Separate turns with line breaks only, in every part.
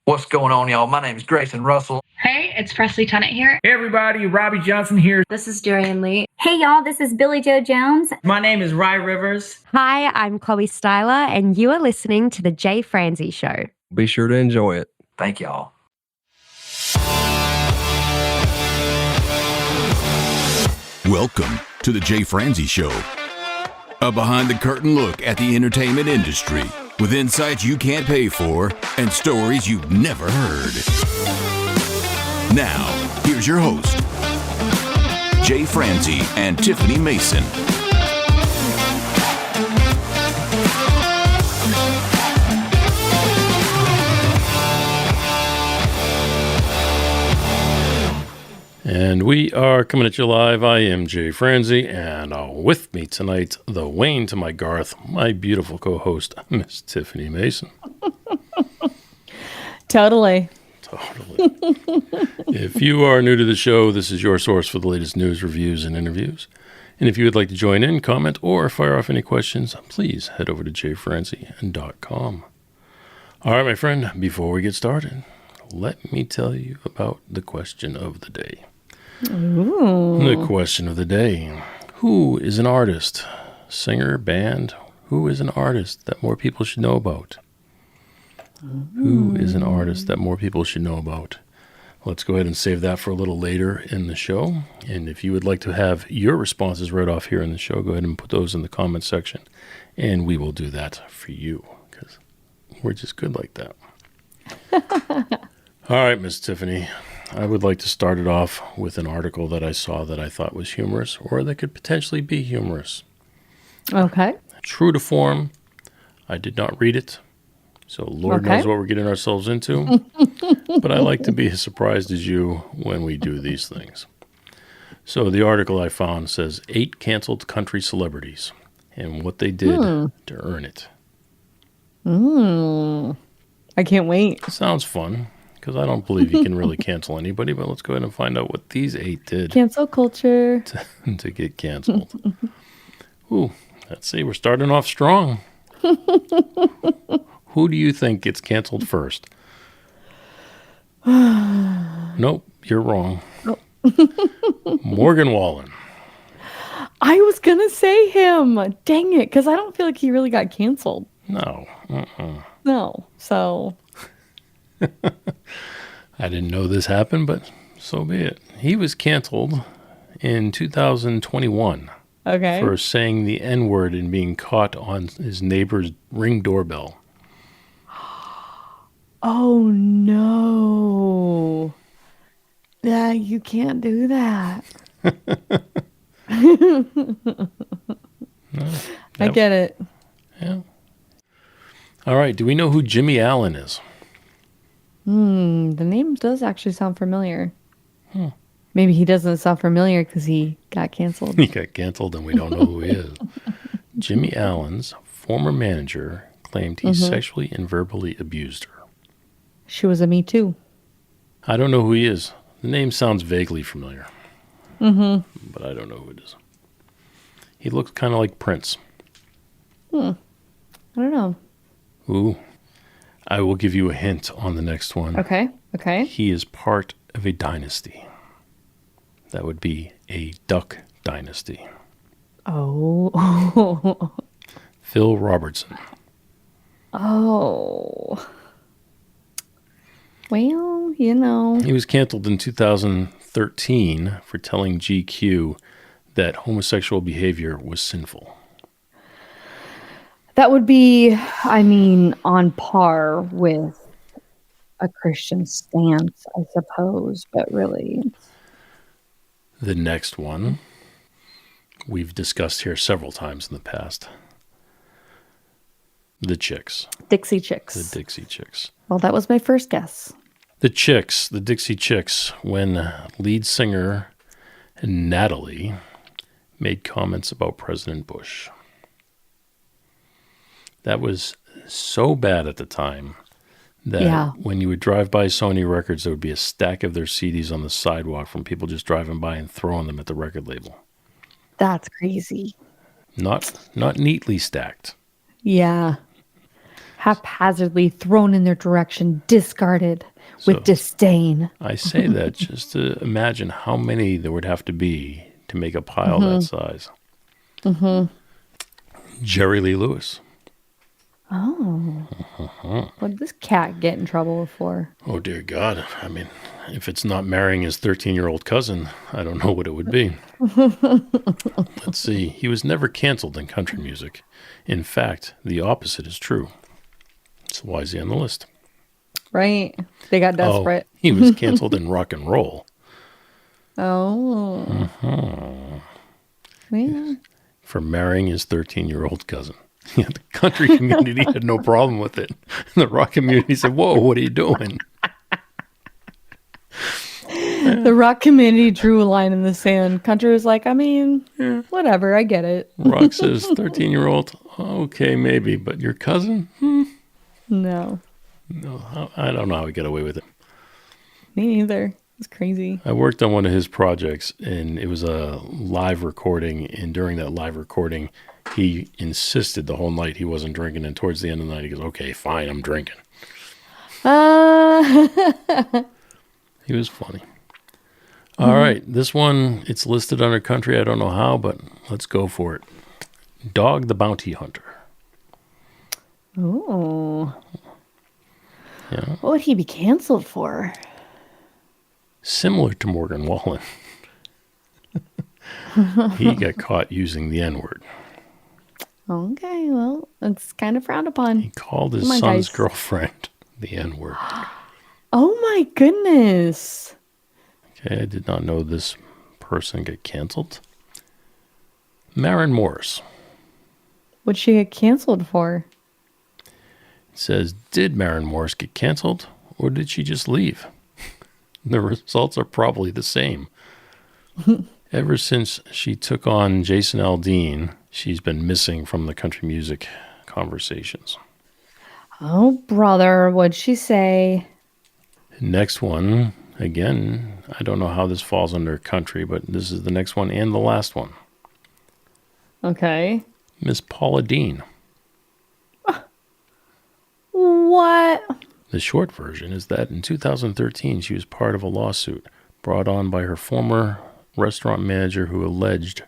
What's going on, y'all? My name is Grayson Russell.
Hey, it's Presley Tunnett here.
Hey everybody, Robbie Johnson here.
This is Darian Lee.
Hey y'all, this is Billy Joe Jones.
My name is Rye Rivers.
Hi, I'm Chloe Styler, and you are listening to The Jay Franzi Show.
Be sure to enjoy it.
Thank y'all.
Welcome to The Jay Franzi Show, a behind-the-curtain look at the entertainment industry with insights you can't pay for and stories you've never heard. Now, here's your host, Jay Franzi and Tiffany Mason.
And we are coming at you live. I am Jay Franzi, and with me tonight, the Wayne to my Garth, my beautiful co-host, Miss Tiffany Mason.
Totally.
If you are new to the show, this is your source for the latest news, reviews, and interviews. And if you would like to join in, comment, or fire off any questions, please head over to jfranzi.com. All right, my friend, before we get started, let me tell you about the question of the day.
Ooh.
The question of the day. Who is an artist? Singer, band? Who is an artist that more people should know about? Who is an artist that more people should know about? Let's go ahead and save that for a little later in the show. And if you would like to have your responses right off here in the show, go ahead and put those in the comment section. And we will do that for you because we're just good like that. All right, Miss Tiffany. I would like to start it off with an article that I saw that I thought was humorous or that could potentially be humorous.
Okay.
True to form, I did not read it, so Lord knows what we're getting ourselves into. But I like to be as surprised as you when we do these things. So the article I found says 8 canceled country celebrities and what they did to earn it.
I can't wait.
Sounds fun. Because I don't believe you can really cancel anybody, but let's go ahead and find out what these 8 did.
Cancel culture.
To get canceled. Ooh, let's see. We're starting off strong. Who do you think gets canceled first? Nope, you're wrong. Morgan Wallen.
I was going to say him. Dang it. Because I don't feel like he really got canceled.
No.
No. So...
I didn't know this happened, but so be it. He was canceled in 2021 for saying the N-word and being caught on his neighbor's Ring doorbell.
Oh, no. Yeah, you can't do that. I get it.
Yeah. All right. Do we know who Jimmy Allen is?
The name does actually sound familiar. Maybe he doesn't sound familiar because he got canceled.
He got canceled and we don't know who he is. Jimmy Allen's former manager claimed he sexually and verbally abused her.
She was a Me Too.
I don't know who he is. The name sounds vaguely familiar. But I don't know who it is. He looks kind of like Prince.
I don't know.
Ooh. I will give you a hint on the next one.
Okay.
He is part of a dynasty. That would be a duck dynasty.
Oh.
Phil Robertson.
Oh. Well, you know.
He was canceled in 2013 for telling GQ that homosexual behavior was sinful.
That would be, on par with a Christian stance, I suppose, but really.
The next one we've discussed here several times in the past. The Chicks.
Dixie Chicks.
The Dixie Chicks.
Well, that was my first guess.
The Chicks, the Dixie Chicks, when lead singer Natalie made comments about President Bush. That was so bad at the time that when you would drive by Sony Records, there would be a stack of their CDs on the sidewalk from people just driving by and throwing them at the record label.
That's crazy.
Not neatly stacked.
Yeah. haphazardly thrown in their direction, discarded with disdain.
I say that just to imagine how many there would have to be to make a pile that size. Jerry Lee Lewis.
Oh. What did this cat get in trouble for?
Oh, dear God. I mean, if it's not marrying his 13-year-old cousin, I don't know what it would be. Let's see. He was never canceled in country music. In fact, the opposite is true. So why is he on the list?
Right. They got desperate.
He was canceled in rock and roll.
Oh. Yeah.
For marrying his 13-year-old cousin. Yeah, the country community had no problem with it. The rock community said, whoa, what are you doing?
The rock community drew a line in the sand. Country was like, I mean, whatever, I get it.
Rock says, 13-year-old, okay, maybe, but your cousin?
No.
No, I don't know how he got away with it.
Me neither. It's crazy.
I worked on one of his projects, and it was a live recording, and during that live recording, he insisted the whole night he wasn't drinking, and towards the end of the night, he goes, okay, fine, I'm drinking. He was funny. All right, this one, it's listed under country. I don't know how, but let's go for it. Dog the Bounty Hunter.
Oh.
Yeah.
What would he be canceled for?
Similar to Morgan Wallen. He got caught using the N-word.
Okay, well, it's kind of frowned upon.
He called his son's girlfriend the N-word.
Oh my goodness.
Okay, I did not know this person got canceled. Maren Morris.
What'd she get canceled for?
It says, did Maren Morris get canceled, or did she just leave? The results are probably the same. Ever since she took on Jason Aldean, she's been missing from the country music conversations.
Oh, brother, what'd she say?
Next one, again, I don't know how this falls under country, but this is the next one and the last one.
Okay.
Miss Paula Dean.
What?
The short version is that in 2013, she was part of a lawsuit brought on by her former restaurant manager who alleged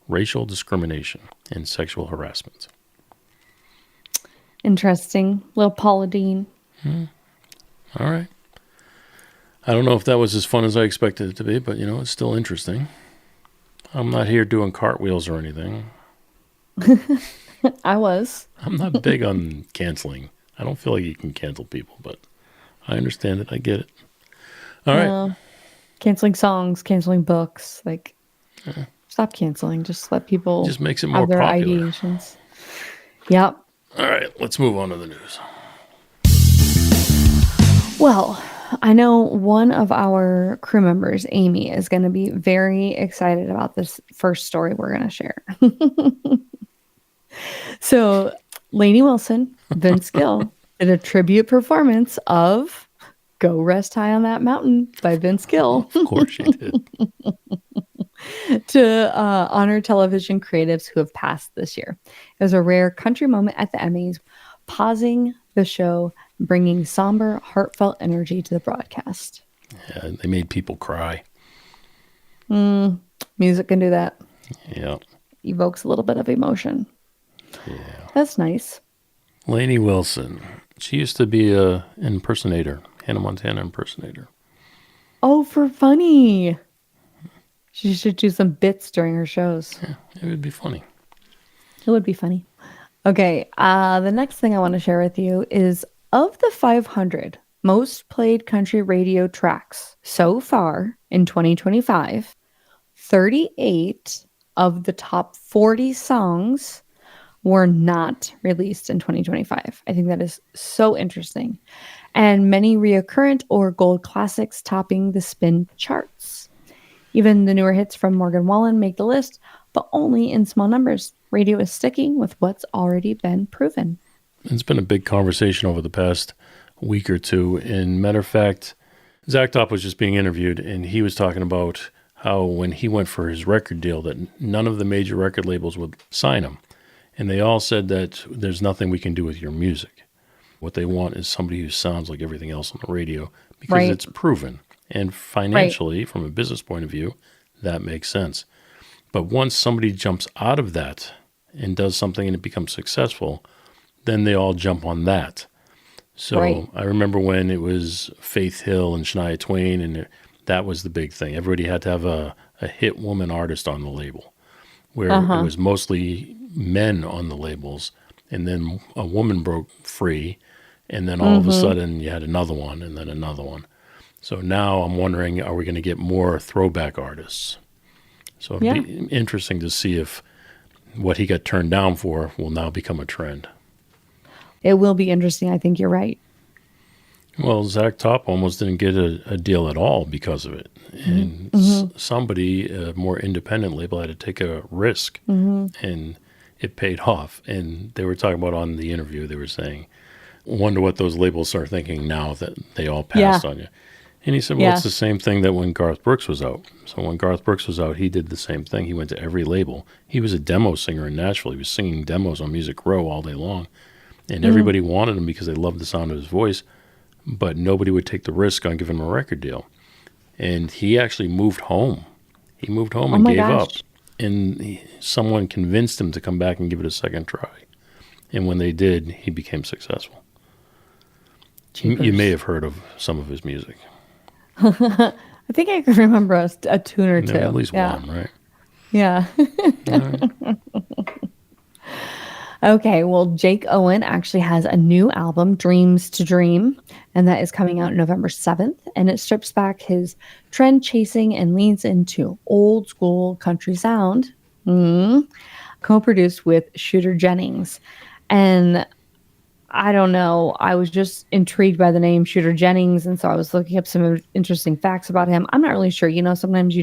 racial discrimination and sexual harassment.
Interesting. Little Paula Dean.
All right. I don't know if that was as fun as I expected it to be, but, it's still interesting. I'm not here doing cartwheels or anything.
I was.
I'm not big on canceling. I don't feel like you can cancel people, but I understand it. I get it. All right.
Canceling songs, canceling books. Stop canceling. Just let people
just makes it more
have their
popular.
ideations. Yep.
All right. Let's move on to the news.
Well, I know one of our crew members, Amy, is going to be very excited about this first story we're going to share. So, Lainey Wilson, Vince Gill, did a tribute performance of Go Rest High on That Mountain by Vince Gill.
Of course she did.
To honor television creatives who have passed this year. It was a rare country moment at the Emmys, pausing the show, bringing somber, heartfelt energy to the broadcast.
Yeah, they made people cry.
Music can do that.
Yeah.
Evokes a little bit of emotion.
Yeah.
That's nice.
Lainey Wilson. She used to be a impersonator, Hannah Montana impersonator.
Oh, for funny. She should do some bits during her shows.
Yeah, it would be funny.
It would be funny. Okay, the next thing I want to share with you is of the 500 most played country radio tracks so far in 2025, 38 of the top 40 songs were not released in 2025. I think that is so interesting. And many reoccurrent or gold classics topping the spin charts. Even the newer hits from Morgan Wallen make the list, but only in small numbers. Radio is sticking with what's already been proven.
It's been a big conversation over the past week or two. And matter of fact, Zach Topp was just being interviewed, and he was talking about how when he went for his record deal, that none of the major record labels would sign him. And they all said that there's nothing we can do with your music. What they want is somebody who sounds like everything else on the radio because
Right.
it's proven. And financially, from a business point of view, that makes sense. But once somebody jumps out of that and does something and it becomes successful, then they all jump on that. So
Right.
I remember when it was Faith Hill and Shania Twain, and that was the big thing. Everybody had to have a hit woman artist on the label, where it was mostly men on the labels, and then a woman broke free, and then all of a sudden you had another one, and then another one. So now I'm wondering, are we going to get more throwback artists? So it'll be interesting to see if what he got turned down for will now become a trend.
It will be interesting. I think you're right.
Well, Zach Topp almost didn't get a deal at all because of it. And somebody, a more independent label, had to take a risk, and it paid off. And they were talking about on the interview, they were saying, wonder what those labels are thinking now that they all passed on you. And he said, well, it's the same thing that when Garth Brooks was out. So when Garth Brooks was out, he did the same thing. He went to every label. He was a demo singer in Nashville. He was singing demos on Music Row all day long. And everybody wanted him because they loved the sound of his voice, but nobody would take the risk on giving him a record deal. And he actually moved home. He moved home and gave up. And someone convinced him to come back and give it a second try. And when they did, he became successful. You may have heard of some of his music.
I think I can remember a tune or two.
At least one, right?
Yeah.
Right.
Okay, well, Jake Owen actually has a new album, Dreams to Dream, and that is coming out November 7th. And it strips back his trend chasing and leans into old school country sound, co-produced with Shooter Jennings. And I don't know, I was just intrigued by the name Shooter Jennings. And so I was looking up some interesting facts about him. I'm not really sure. You know, sometimes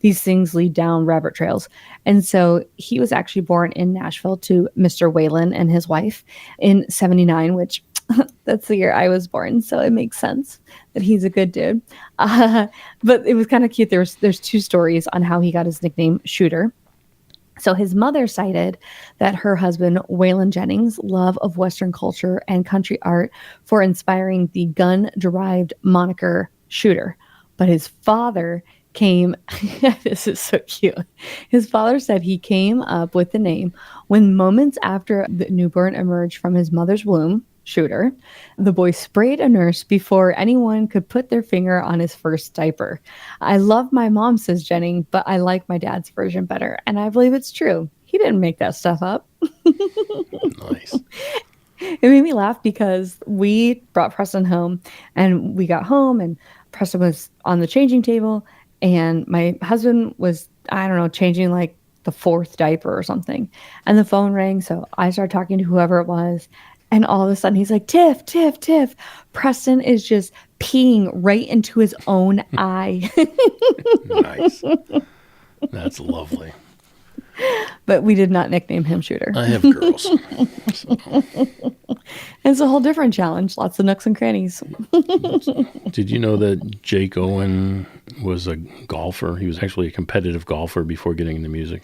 these things lead down rabbit trails. And so he was actually born in Nashville to Mr. Wallen and his wife in 1979, which that's the year I was born. So it makes sense that he's a good dude. But it was kind of cute. There's two stories on how he got his nickname Shooter. So his mother cited that her husband, Waylon Jennings' love of Western culture and country art for inspiring the gun-derived moniker Shooter. But his father came, this is so cute. His father said he came up with the name when moments after the newborn emerged from his mother's womb, Shooter, the boy sprayed a nurse before anyone could put their finger on his first diaper. I love my mom, says Jennings, but I like my dad's version better. And I believe it's true. He didn't make that stuff up.
Nice.
It made me laugh because we brought Preston home and we got home and Preston was on the changing table and my husband was, I don't know, changing like the fourth diaper or something. And the phone rang. So I started talking to whoever it was. And all of a sudden he's like, Tiff. Preston is just peeing right into his own eye.
Nice. That's lovely.
But we did not nickname him Shooter.
I have girls. So.
It's a whole different challenge. Lots of nooks and crannies.
Did you know that Jake Owen was a golfer? He was actually a competitive golfer before getting into music.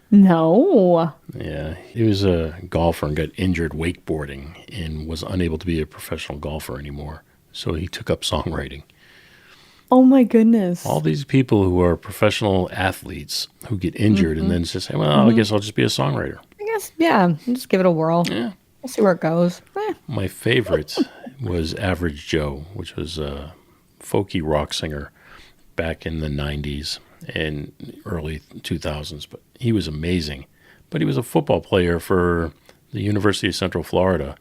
No.
Yeah, he was a golfer and got injured wakeboarding and was unable to be a professional golfer anymore. So he took up songwriting.
Oh my goodness.
All these people who are professional athletes who get injured and then just say, well, I guess I'll just be a songwriter.
I guess, yeah. Just give it a whirl.
Yeah.
We'll see where it goes.
My favorite was Average Joe, which was a folky rock singer back in the 90s and early 2000s. But he was amazing. But he was a football player for the University of Central Florida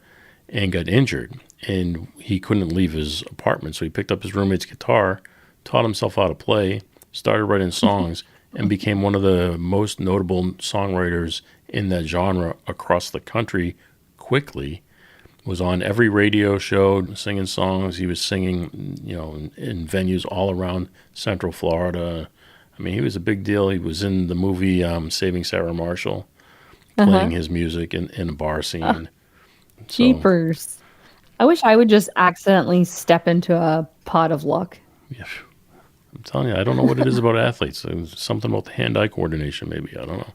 and got injured. And he couldn't leave his apartment. So he picked up his roommate's guitar, taught himself how to play, started writing songs, and became one of the most notable songwriters in that genre across the country quickly. Was on every radio show singing songs. He was singing, in venues all around Central Florida. I mean, he was a big deal. He was in the movie Saving Sarah Marshall, playing his music in a bar scene.
Jeepers. I wish I would just accidentally step into a pot of luck.
Yeah. I'm telling you, I don't know what it is about athletes. There's something about the hand-eye coordination, maybe. I don't know.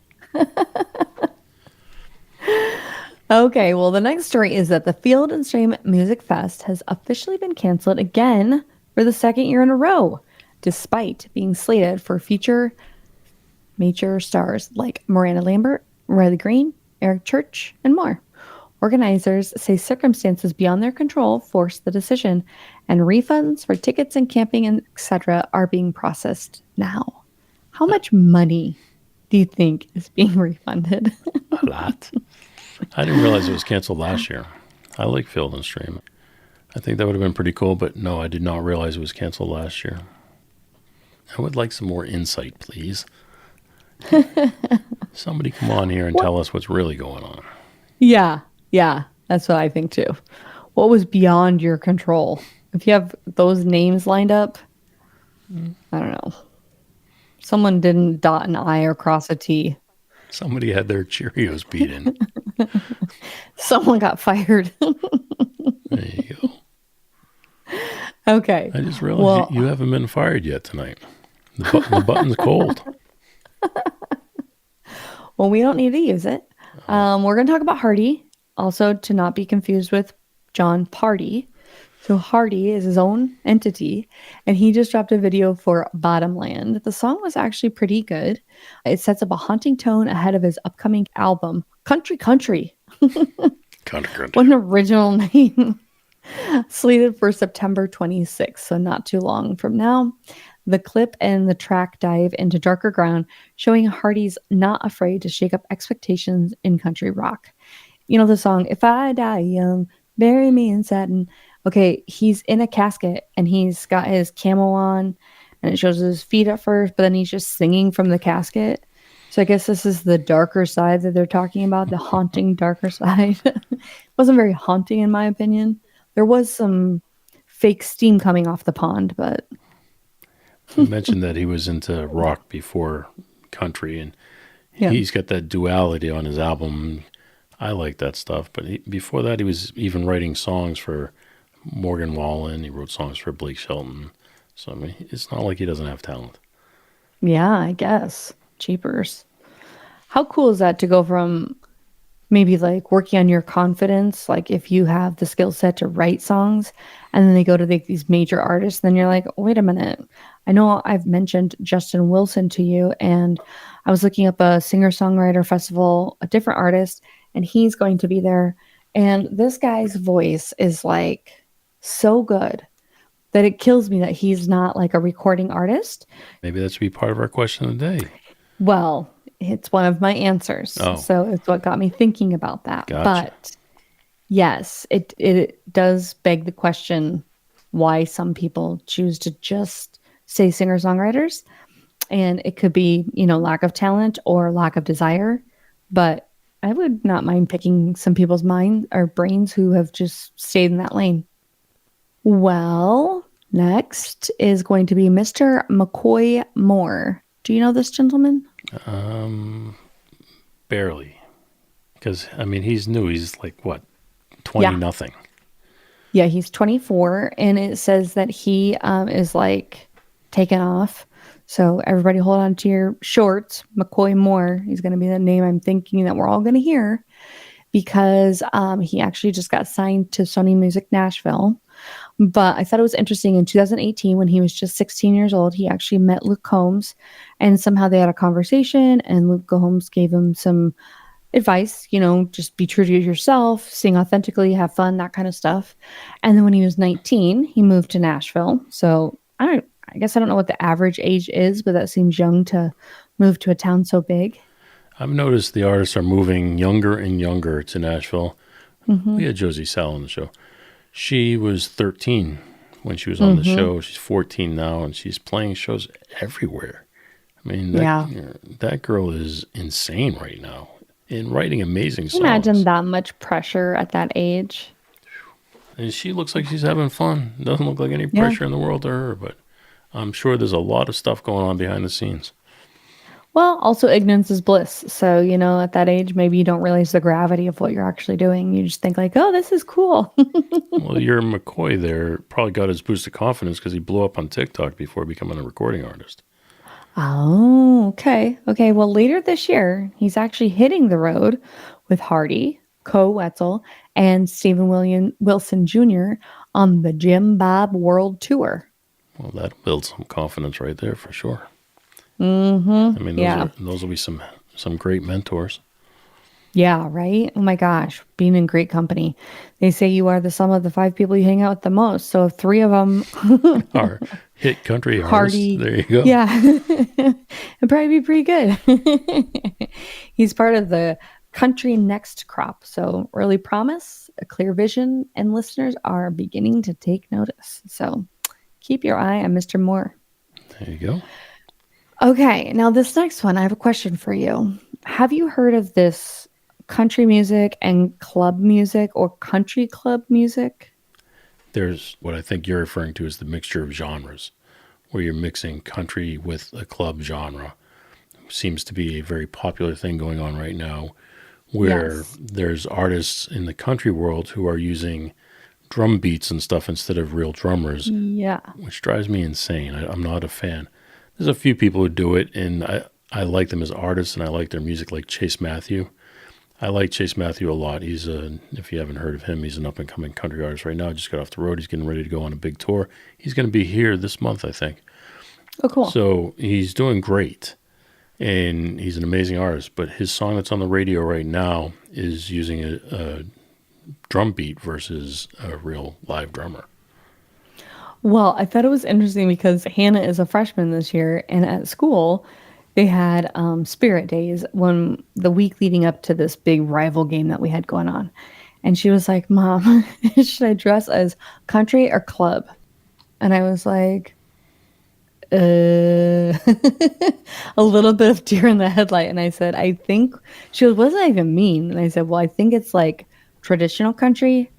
Okay, well, the next story is that the Field and Stream Music Fest has officially been canceled again for the second year in a row, despite being slated for future major stars like Miranda Lambert, Riley Green, Eric Church, and more. Organizers say circumstances beyond their control forced the decision, and refunds for tickets and camping and etc. are being processed now. How much money do you think is being refunded?
A lot. I didn't realize it was canceled last year. I like Field and Stream. I think that would have been pretty cool, but no, I did not realize it was canceled last year. I would like some more insight, please. Somebody come on here and tell us what's really going on.
Yeah, that's what I think too. What was beyond your control? If you have those names lined up, I don't know. Someone didn't dot an I or cross a T.
Somebody had their Cheerios beaten.
Someone got fired.
There you go.
Okay.
I just realized you haven't been fired yet tonight. The button's cold.
Well, we don't need to use it. We're going to talk about Hardy, also to not be confused with John Party. So Hardy is his own entity, and he just dropped a video for Bottomland. The song was actually pretty good. It sets up a haunting tone ahead of his upcoming album, Country.
Country.
What an original name. Slated for September 26th, so not too long from now. The clip and the track dive into darker ground, showing Hardy's not afraid to shake up expectations in country rock. You know the song, If I Die Young, Bury Me in Satin. Okay, he's in a casket, and he's got his camo on, and it shows his feet at first, but then he's just singing from the casket. So I guess this is the darker side that they're talking about, the haunting darker side. It wasn't very haunting, in my opinion. There was some fake steam coming off the pond, but...
You mentioned that he was into rock before country, and he's got that duality on his album. I like that stuff, but before that, he was even writing songs for Morgan Wallen. He wrote songs for Blake Shelton. So, I mean, it's not like he doesn't have talent.
Yeah, I guess. Cheapers. How cool is that to go from maybe like working on your confidence, like if you have the skill set to write songs, and then they go to these major artists, then you're like, wait a minute. I know I've mentioned Justin Wilson to you, and I was looking up a singer-songwriter festival, a different artist, and he's going to be there. And this guy's voice is like so good that it kills me that he's not like a recording artist.
Maybe that should be part of our question of the day.
Well, it's one of my answers.
Oh.
So it's what got me thinking about that.
Gotcha.
But yes, it does beg the question why some people choose to just say singer-songwriters. And it could be, lack of talent or lack of desire. But I would not mind picking some people's mind or brains who have just stayed in that lane. Well, next is going to be Mr. McCoy Moore. Do you know this gentleman?
Barely. Because, I mean, he's new. He's like, what, 20 nothing?
Yeah, he's 24, and it says that he is like taken off. So everybody hold on to your shorts. McCoy Moore, he's going to be the name I'm thinking that we're all going to hear, because he actually just got signed to Sony Music Nashville. But I thought it was interesting. In 2018, when he was just 16 years old, he actually met Luke Combs, and somehow they had a conversation, and Luke Combs gave him some advice, just be true to yourself, sing authentically, have fun, that kind of stuff. And then when he was 19, he moved to Nashville. So I guess I don't know what the average age is, but that seems young to move to a town so big.
I've noticed the artists are moving younger and younger to Nashville. Mm-hmm. We had Josie Sal on the show. She was 13 when she was on the show. She's 14 now, and she's playing shows everywhere. I mean, that girl is insane right now in writing amazing songs.
Imagine that much pressure at that age.
And she looks like she's having fun. Doesn't look like any pressure in the world to her, but I'm sure there's a lot of stuff going on behind the scenes.
Well, also ignorance is bliss. So, at that age, maybe you don't realize the gravity of what you're actually doing. You just think like, oh, this is cool.
Well, your McCoy there probably got his boost of confidence because he blew up on TikTok before becoming a recording artist.
Oh, okay. Okay, well, later this year, he's actually hitting the road with Hardy Wetzel, and Stephen Wilson Jr. on the Jim Bob World Tour.
Well, that'll build some confidence right there for sure.
Mm-hmm.
I mean, those will be some great mentors.
Yeah, right? Oh my gosh, being in great company. They say you are the sum of the 5 people you hang out with the most. So if 3 of them
are hit country
Hardy,
artists, there you go.
Yeah, it'd probably be pretty good. He's part of the country next crop. So early promise, a clear vision, and listeners are beginning to take notice. So keep your eye on Mr. Moore.
There you go.
Okay, now this next one, I have a question for you. Have you heard of this country music and club music or country club music?
There's what I think you're referring to as the mixture of genres, where you're mixing country with a club genre. Seems to be a very popular thing going on right now, where there's artists in the country world who are using drum beats and stuff instead of real drummers.
Yeah.
Which drives me insane. I'm not a fan. There's a few people who do it, and I like them as artists, and I like their music, like Chase Matthew. I like Chase Matthew a lot. He's if you haven't heard of him, he's an up-and-coming country artist right now. Just got off the road. He's getting ready to go on a big tour. He's going to be here this month, I think.
Oh, cool.
So he's doing great, and he's an amazing artist. But his song that's on the radio right now is using a drum beat versus a real live drummer.
Well, I thought it was interesting because Hannah is a freshman this year, and at school, they had Spirit Days the week leading up to this big rival game that we had going on. And she was like, Mom, should I dress as country or club? And I was like, a little bit of deer in the headlight. And I said, I think, she goes, what does that even mean? And I said, well, I think it's like traditional country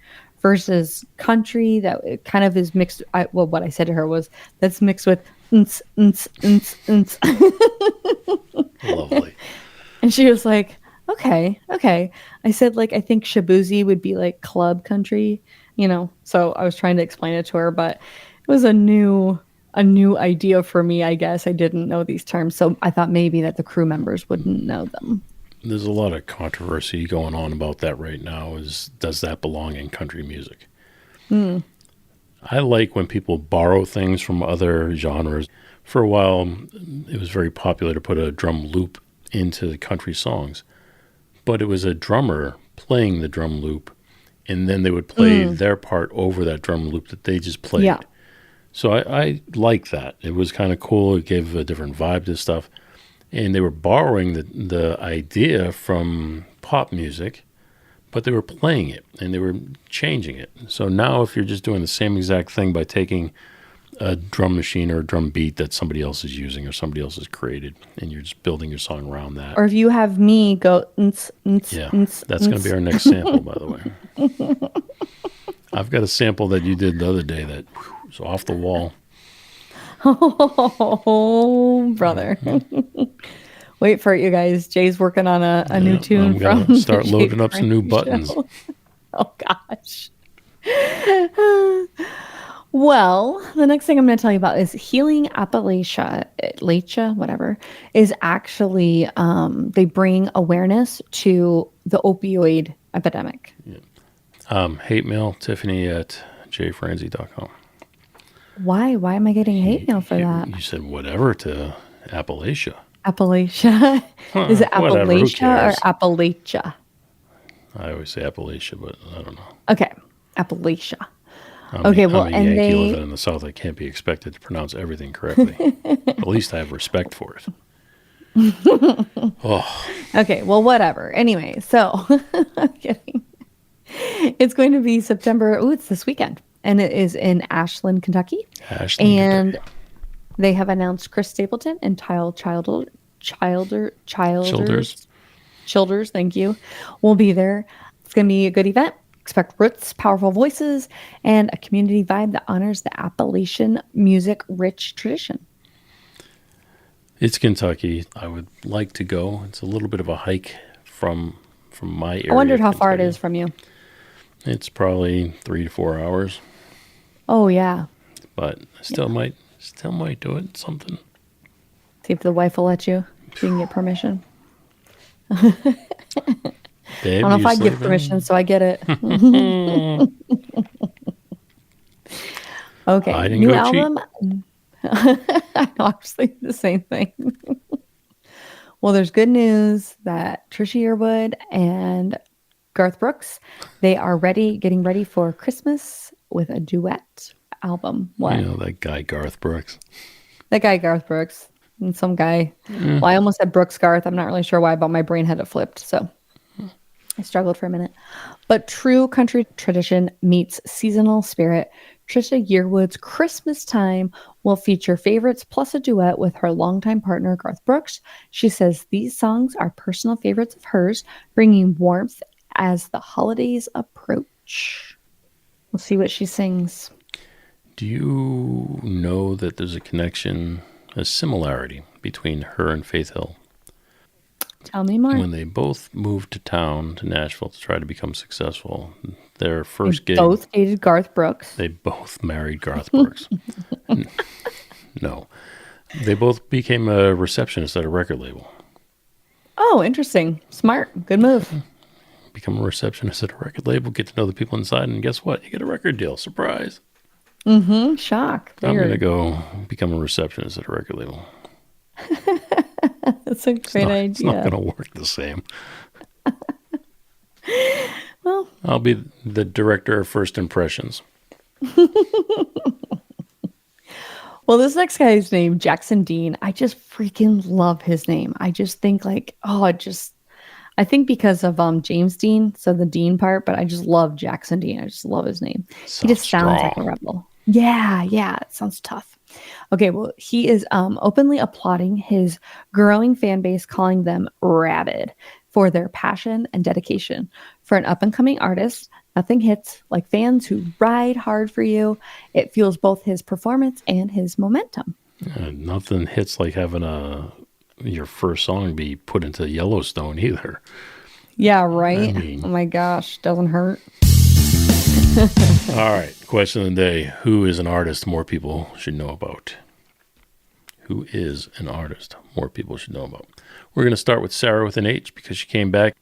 versus country that it kind of is mixed. What I said to her was, that's mixed with Lovely. And she was like, okay. I said, like, I think Shabuzi would be like club country, so I was trying to explain it to her, but it was a new idea for me, I guess. I didn't know these terms, so I thought maybe that the crew members wouldn't know them.
There's a lot of controversy going on about that right now. Does that belong in country music? I like when people borrow things from other genres. For a while, it was very popular to put a drum loop into the country songs, but it was a drummer playing the drum loop, and then they would play their part over that drum loop that they just played. Yeah. So I like that. It was kind of cool. It gave a different vibe to stuff. And they were borrowing the idea from pop music, but they were playing it and they were changing it. So now if you're just doing the same exact thing by taking a drum machine or a drum beat that somebody else is using or somebody else has created, and you're just building your song around that.
Or if you have me go, that's going
to be our next sample, by the way. I've got a sample that you did the other day that was off the wall.
Oh, brother. Wait for it, you guys. Jay's working on a new tune.
I'm going to start loading up some new buttons.
Oh, gosh. Well, the next thing I'm going to tell you about is Healing Appalachia, is actually, they bring awareness to the opioid epidemic.
Yeah. Hate mail, Tiffany at jfranzi.com.
Why am I getting hate mail for that?
You said whatever to Appalachia.
Appalachia? Is it Appalachia or Appalachia?
I always say Appalachia, but I don't know.
Okay, Appalachia.
I'm a Yankee living in the South. I can't be expected to pronounce everything correctly. At least I have respect for it. Oh.
Okay, well, whatever. Anyway, so I'm kidding. It's going to be September. Oh, it's this weekend. And it is in Ashland, Kentucky. Kentucky. They have announced Chris Stapleton and Childers, thank you, will be there. It's going to be a good event. Expect roots, powerful voices, and a community vibe that honors the Appalachian music-rich tradition.
It's Kentucky. I would like to go. It's a little bit of a hike from my area.
I wondered how far it is from you.
It's probably 3 to 4 hours.
Oh, yeah.
But still might do it. Something.
See if the wife will let you. If you can get permission. I don't know if I give permission, so I get it. Okay,
I didn't
new
go
album. I know, I was thinking the same thing. Well, there's good news that Trisha Yearwood and Garth Brooks, they are getting ready for Christmas with a duet album. What?
You know that guy Garth Brooks.
That guy Garth Brooks and some guy. Well, I almost said Brooks Garth. I'm not really sure why, but my brain had it flipped, so I struggled for a minute. But true country tradition meets seasonal spirit. Trisha Yearwood's Christmas Time will feature favorites plus a duet with her longtime partner, Garth Brooks. She says these songs are personal favorites of hers, bringing warmth as the holidays approach. We'll see what she sings.
Do you know that there's a connection, a similarity between her and Faith Hill?
Tell me more.
When they both moved to town, to Nashville, to try to become successful, their first gig...
both dated Garth Brooks.
They both married Garth Brooks. No. They both became a receptionist at a record label.
Oh, interesting. Smart. Good move.
Become a receptionist at a record label, get to know the people inside, and guess what? You get a record deal. Surprise.
Shock.
I'm going to go become a receptionist at a record label.
That's a great idea.
It's not going to work the same.
Well,
I'll be the director of first impressions.
Well, this next guy is named Jackson Dean. I just freaking love his name. I just think I think because of James Dean, so the Dean part, but I just love Jackson Dean. I just love his name. He just sounds like a rebel. Yeah, it sounds tough. Okay, well, he is openly applauding his growing fan base, calling them rabid for their passion and dedication. For an up-and-coming artist, nothing hits like fans who ride hard for you. It fuels both his performance and his momentum.
Nothing hits like having your first song be put into Yellowstone either.
Yeah, right? Oh my gosh, doesn't hurt.
All right, question of the day. Who is an artist more people should know about? Who is an artist more people should know about? We're going to start with Sarah with an H because she came back.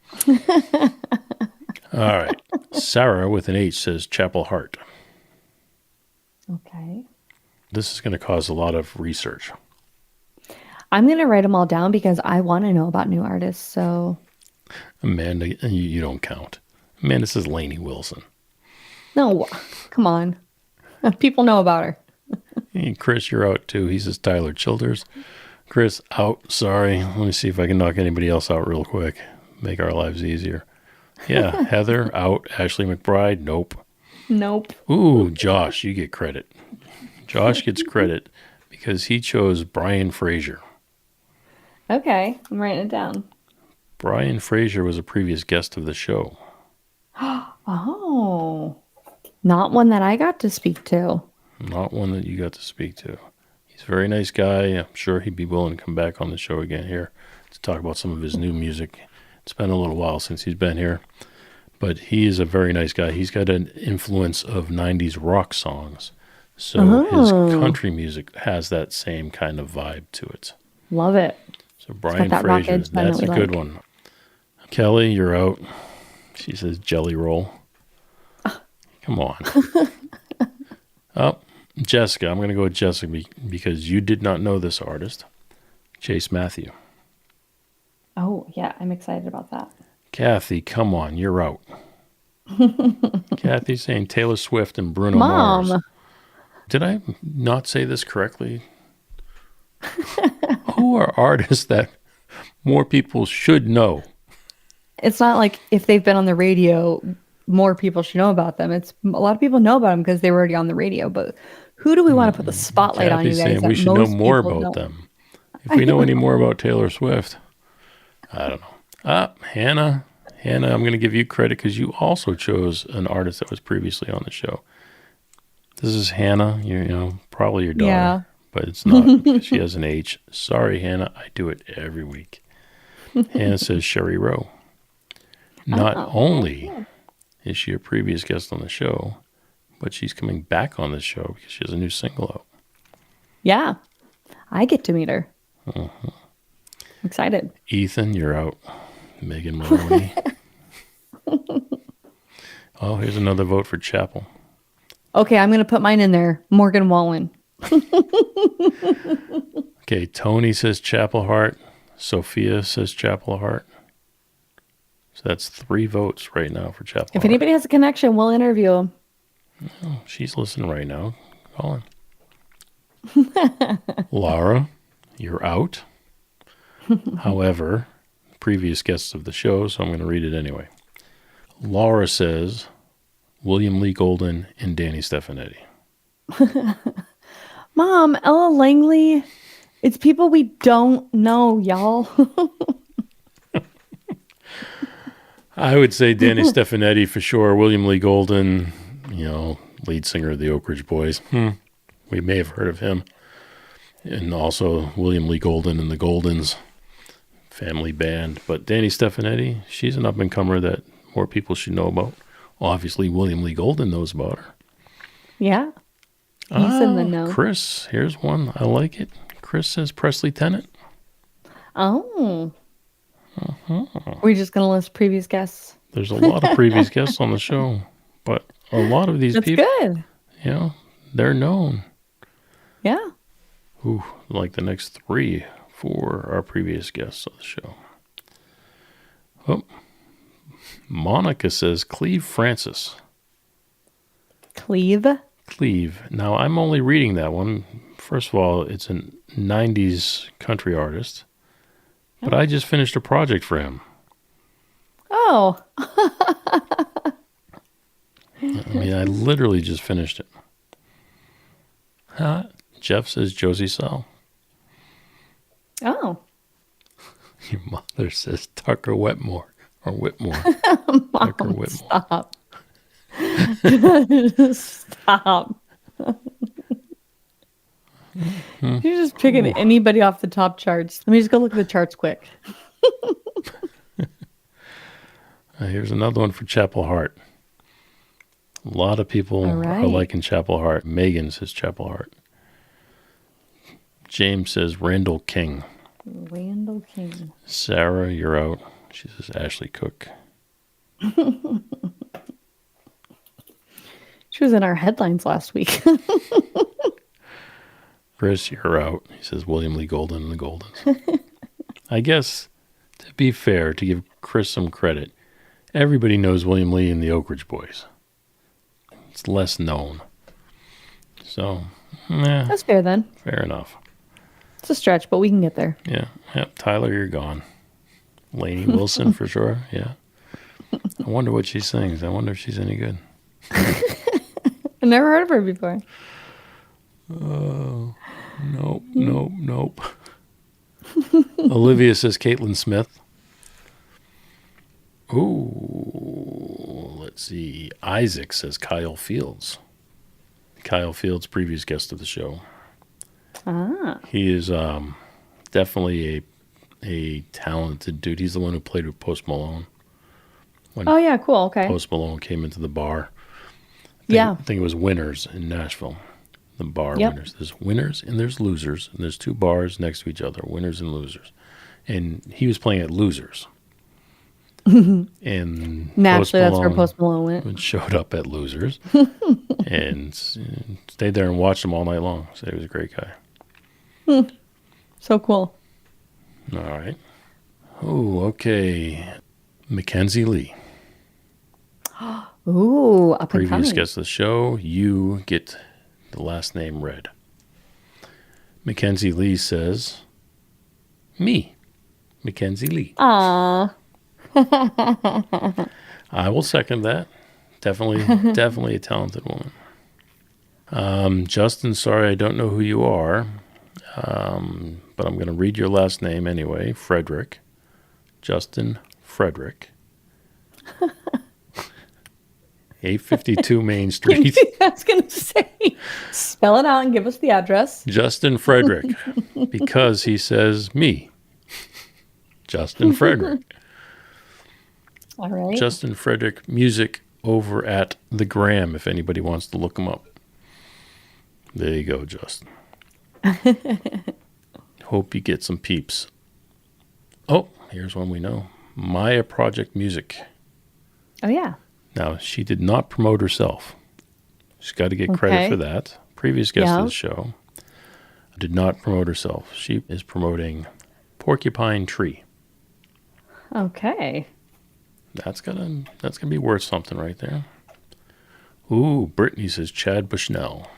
All right. Sarah with an H says Chapel Hart.
Okay.
This is going to cause a lot of research.
I'm going to write them all down because I want to know about new artists. So,
Amanda, you don't count. Amanda says Lainey Wilson.
No, come on. People know about her.
Hey, Chris, you're out too. He says Tyler Childers. Chris, out. Sorry. Let me see if I can knock anybody else out real quick. Make our lives easier. Yeah, Heather, out. Ashley McBride, nope.
Nope.
Ooh, Josh, you get credit. Josh gets credit because he chose Brian Fraser.
Okay, I'm writing it down.
Brian Fraser was a previous guest of the show.
Oh, not one that I got to speak to.
Not one that you got to speak to. He's a very nice guy. I'm sure he'd be willing to come back on the show again here to talk about some of his new music. It's been a little while since he's been here, but he is a very nice guy. He's got an influence of 90s rock songs. So his country music has that same kind of vibe to it.
Love it.
So Brian Fraser, that's a good one. Kelly, you're out. She says Jelly Roll. Come on. Oh, Jessica. I'm going to go with Jessica because you did not know this artist. Chase Matthew.
Oh, yeah. I'm excited about that.
Kathy, come on. You're out. Kathy's saying Taylor Swift and Bruno Mars. Did I not say this correctly? Who are artists that more people should know?
It's not like if they've been on the radio, more people should know about them. It's a lot of people know about them because they were already on the radio. But who do we want to put the spotlight on, you guys?
Saying we should know more about them. If we know any more about Taylor Swift, I don't know. Hannah, I'm going to give you credit because you also chose an artist that was previously on the show. This is Hannah. You know, probably your daughter, but it's not. She has an H. Sorry, Hannah. I do it every week. Hannah says Sherry Rowe. Not only is she a previous guest on the show, but she's coming back on the show because she has a new single out.
Yeah. I get to meet her. I'm excited.
Ethan, you're out. Megan Maroney. Oh, here's another vote for Chapel.
Okay, I'm going to put mine in there. Morgan Wallen.
Okay, Tony says Chapel Heart. Sophia says Chapel Heart. So that's 3 votes right now for Chapel
If
Heart.
anybody has a connection, we'll interview him.
Oh, she's listening right now. Call in. Laura, you're out. However, previous guests of the show, so I'm going to read it anyway. Laura says William Lee Golden and Danny Stefanetti.
Mom, Ella Langley. It's people we don't know, y'all.
I would say Danny Stefanetti for sure. William Lee Golden, lead singer of the Oak Ridge Boys. We may have heard of him. And also William Lee Golden and the Goldens family band. But Danny Stefanetti, she's an up-and-comer that more people should know about. Obviously, William Lee Golden knows about her.
Yeah. He's in the know.
Chris, here's one. I like it. Chris says Presley Tennant.
Oh. We're just going to list previous guests.
There's a lot of previous guests on the show, but a lot of these people,
good.
They're known.
Yeah.
Ooh, like the next 3 for our previous guests on the show. Oh, Monica says Cleve Francis.
Cleve.
Now, I'm only reading that one. First of all, it's a 90s country artist, but I just finished a project for him.
Oh.
I literally just finished it. Jeff says Josie Sell.
Oh.
Your mother says Tucker Whitmore. Whitmore.
Mom,
Tucker Whitmore.
Stop. Stop. You're just picking anybody off the top charts. Let me just go look at the charts quick.
Here's another one for Chapel Heart. A lot of people are liking Chapel Heart. Megan says Chapel Heart. James says Randall King.
Randall King.
Sarah, you're out. She says Ashley Cook.
She was in our headlines last week.
Chris, you're out. He says William Lee Golden and the Goldens. I guess, to be fair, to give Chris some credit, everybody knows William Lee and the Oak Ridge Boys. It's less known. So,
That's fair then.
Fair enough.
It's a stretch, but we can get there.
Yeah. Yep. Tyler, you're gone. Lainey Wilson for sure. Yeah. I wonder what she sings. I wonder if she's any good.
I've never heard of her before.
Oh, nope. Olivia says Caitlin Smith. Ooh, let's see. Isaac says Kyle Fields. Kyle Fields, previous guest of the show. He is definitely a talented dude. He's the one who played with Post Malone.
Oh, yeah, cool. Okay.
Post Malone came into the bar.
I
think it was Winners in Nashville. The bar Winners. There's winners and there's losers. And there's 2 bars next to each other, winners and losers. And he was playing at Losers. And
naturally, that's where Post Malone went.
Showed up at Losers and stayed there and watched him all night long. So he was a great guy.
So cool.
All right. Oh, okay. Mackenzie Lee.
Ooh, up and
Previous
coming.
guest of the show, you get the last name read. Mackenzie Lee says, me, Mackenzie Lee.
Aww.
I will second that. Definitely a talented woman. Justin, sorry, I don't know who you are, but I'm going to read your last name anyway. Frederick. Justin Frederick. 852 Main Street.
I was going to say, spell it out and give us the address.
Justin Frederick, because he says me. Justin Frederick.
All right.
Justin Frederick Music over at The Gram, if anybody wants to look him up. There you go, Justin. Hope you get some peeps. Oh, here's one we know. Maya Project Music.
Oh, yeah.
Now, she did not promote herself. She's got to get credit for that. Previous guest of the show did not promote herself. She is promoting Porcupine Tree.
Okay.
That's gonna be worth something right there. Ooh, Brittany says Chad Bushnell.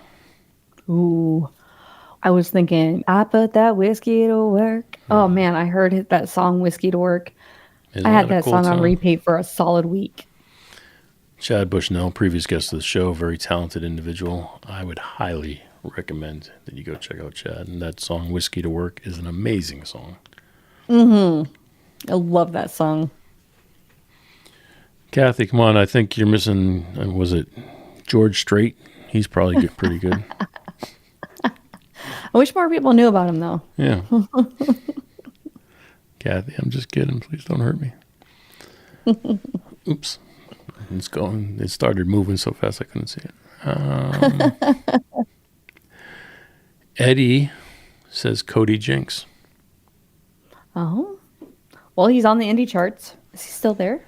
Ooh. I was thinking, I put that whiskey to work. Oh, man, I heard that song, Whiskey to Work.
Isn't
I had
a
that
cool
song on repeat for a solid week.
Chad Bushnell, previous guest of the show, very talented individual. I would highly recommend that you go check out Chad. And that song, Whiskey to Work, is an amazing song.
Mm-hmm. I love that song.
Kathy, come on. I think you're missing, was it George Strait? He's probably pretty good.
I wish more people knew about him, though.
Yeah. Kathy, I'm just kidding. Please don't hurt me. Oops. It's going. It started moving so fast I couldn't see it. Eddie says Cody Jinks.
Oh. Well, he's on the indie charts. Is he still there?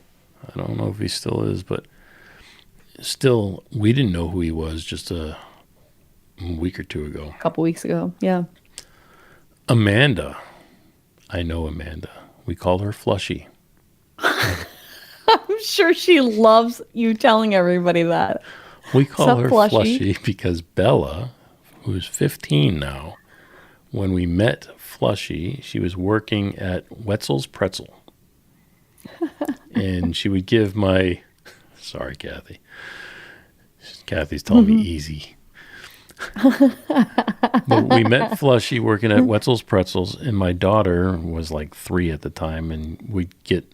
I don't know if he still is, but still, we didn't know who he was just a week or two ago.
A couple weeks ago, yeah.
Amanda. I know Amanda. We call her Flushy.
I'm sure she loves you telling everybody that.
We call her Flushy because Bella, who's 15 now, when we met Flushy, she was working at Wetzel's Pretzel. And she would give sorry, Kathy. Kathy's telling me easy. But we met Flushy working at Wetzel's Pretzels, and my daughter was like 3 at the time, and we'd get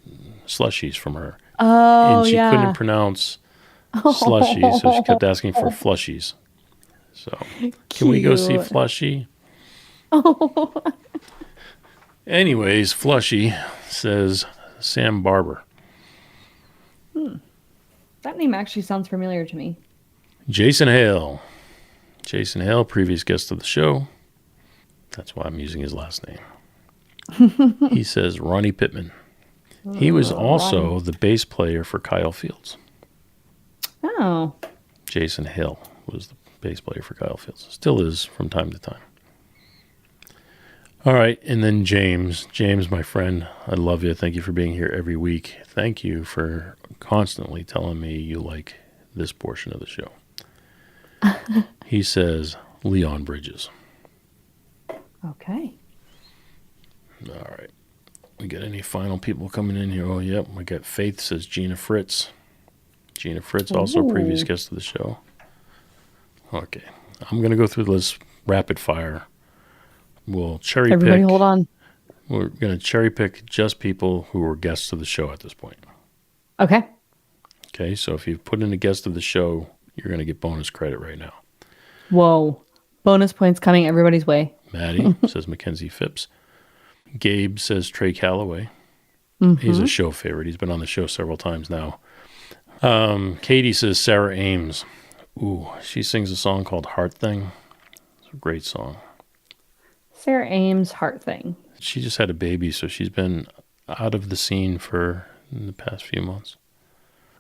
slushies from her.
Oh,
and she couldn't pronounce slushy, so she kept asking for flushies. So, can we go see Flushy?
Oh.
Anyways, Flushy says Sam Barber.
That name actually sounds familiar to me.
Jason Hale. Jason Hale, previous guest of the show. That's why I'm using his last name. He says Ronnie Pittman. He was also the bass player for Kyle Fields.
Oh.
Jason Hale was the bass player for Kyle Fields. Still is from time to time. All right, and then James. James, my friend, I love you. Thank you for being here every week. Thank you for constantly telling me you like this portion of the show. He says Leon Bridges.
Okay.
All right. We got any final people coming in here? Oh, yep. We got Faith says Gina Fritz. Gina Fritz, also a previous guest of the show. Okay. I'm going to go through this rapid fire. We'll cherry pick.
Everybody hold on.
We're going to cherry pick just people who were guests of the show at this point.
Okay.
Okay. So if you put in a guest of the show, you're going to get bonus credit right now.
Whoa. Bonus points coming everybody's way.
Maddie says Mackenzie Phipps. Gabe says Trey Calloway. Mm-hmm. He's a show favorite. He's been on the show several times now. Katie says Sarah Ames. Ooh, she sings a song called Heart Thing. It's a great song.
Sarah Ames, Heart Thing.
She just had a baby, so she's been out of the scene for the past few months.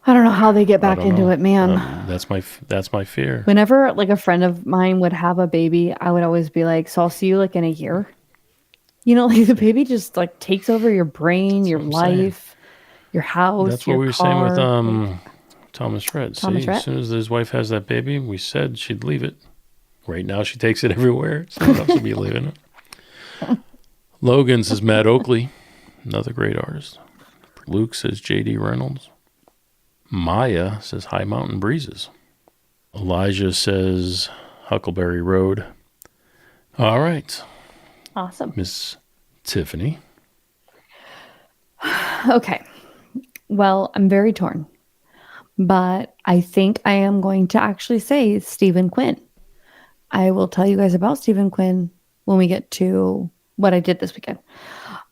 I don't know how they get back into it, man.
That's my fear.
Whenever like a friend of mine would have a baby, I would always be like, so I'll see you like in a year. You know, like the baby just like takes over your brain, your life, your house.
That's what we were saying with Thomas Red.
Thomas Red?
As soon as his wife has that baby, we said she'd leave it. Right now she takes it everywhere. Someone else will be leaving it. Logan says Matt Oakley, another great artist. Luke says J.D. Reynolds. Maya says High Mountain Breezes. Elijah says Huckleberry Road. All right.
Awesome.
Miss Tiffany.
Okay. Well, I'm very torn. But I think I am going to actually say Stephen Quinn. I will tell you guys about Stephen Quinn when we get to what I did this weekend.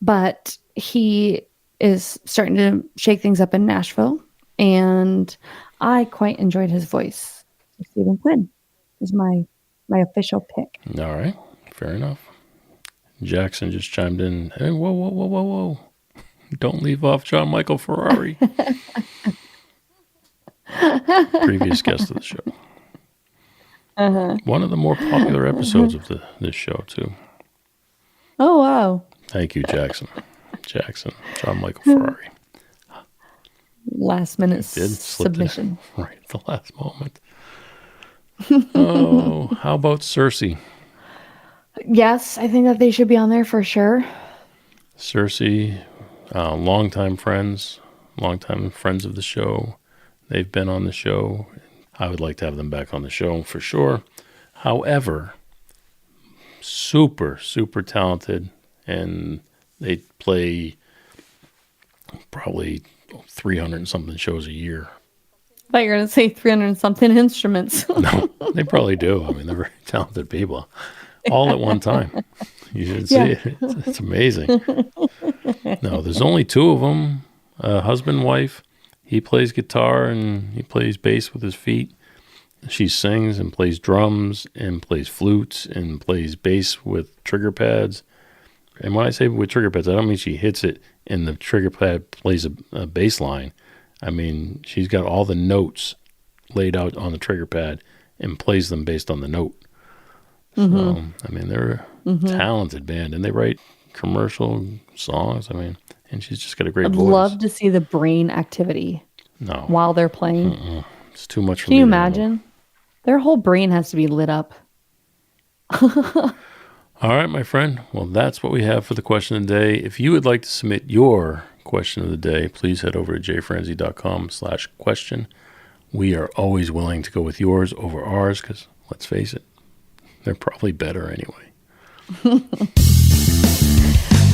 But he is starting to shake things up in Nashville. And I quite enjoyed his voice. Stephen Quinn is my official pick.
All right. Fair enough. Jackson just chimed in. Hey, whoa. Don't leave off John Michael Ferrari. previous guest of the show. One of the more popular episodes of this show, too.
Oh, wow.
Thank you, Jackson. John Michael Ferrari.
Last minute
Did slip
submission.
Right at the last moment. Oh, how about Cersei?
Yes, I think that they should be on there for sure.
Cersei, longtime friends of the show. They've been on the show. I would like to have them back on the show for sure. However, super, super talented, and they play probably 300 and something shows a year.
I thought you were going to say 300 and something instruments.
No, they probably do. I mean, they're very talented people. All at one time. You should see it. It's amazing. No, there's only two of them, husband and wife. He plays guitar and he plays bass with his feet. She sings and plays drums and plays flutes and plays bass with trigger pads. And when I say with trigger pads, I don't mean she hits it and the trigger pad plays a bass line. I mean, she's got all the notes laid out on the trigger pad and plays them based on the note. So, I mean, they're a talented band, and they write commercial songs. I mean, and she's just got a great
I'd
voice.
love to see the brain activity while they're playing.
It's too much for
Can
me
you
to
imagine? Their whole brain has to be lit up.
All right, my friend. Well, that's what we have for the question of the day. If you would like to submit your question of the day, please head over to jfranzi.com/question. We are always willing to go with yours over ours because, let's face it, they're probably better anyway.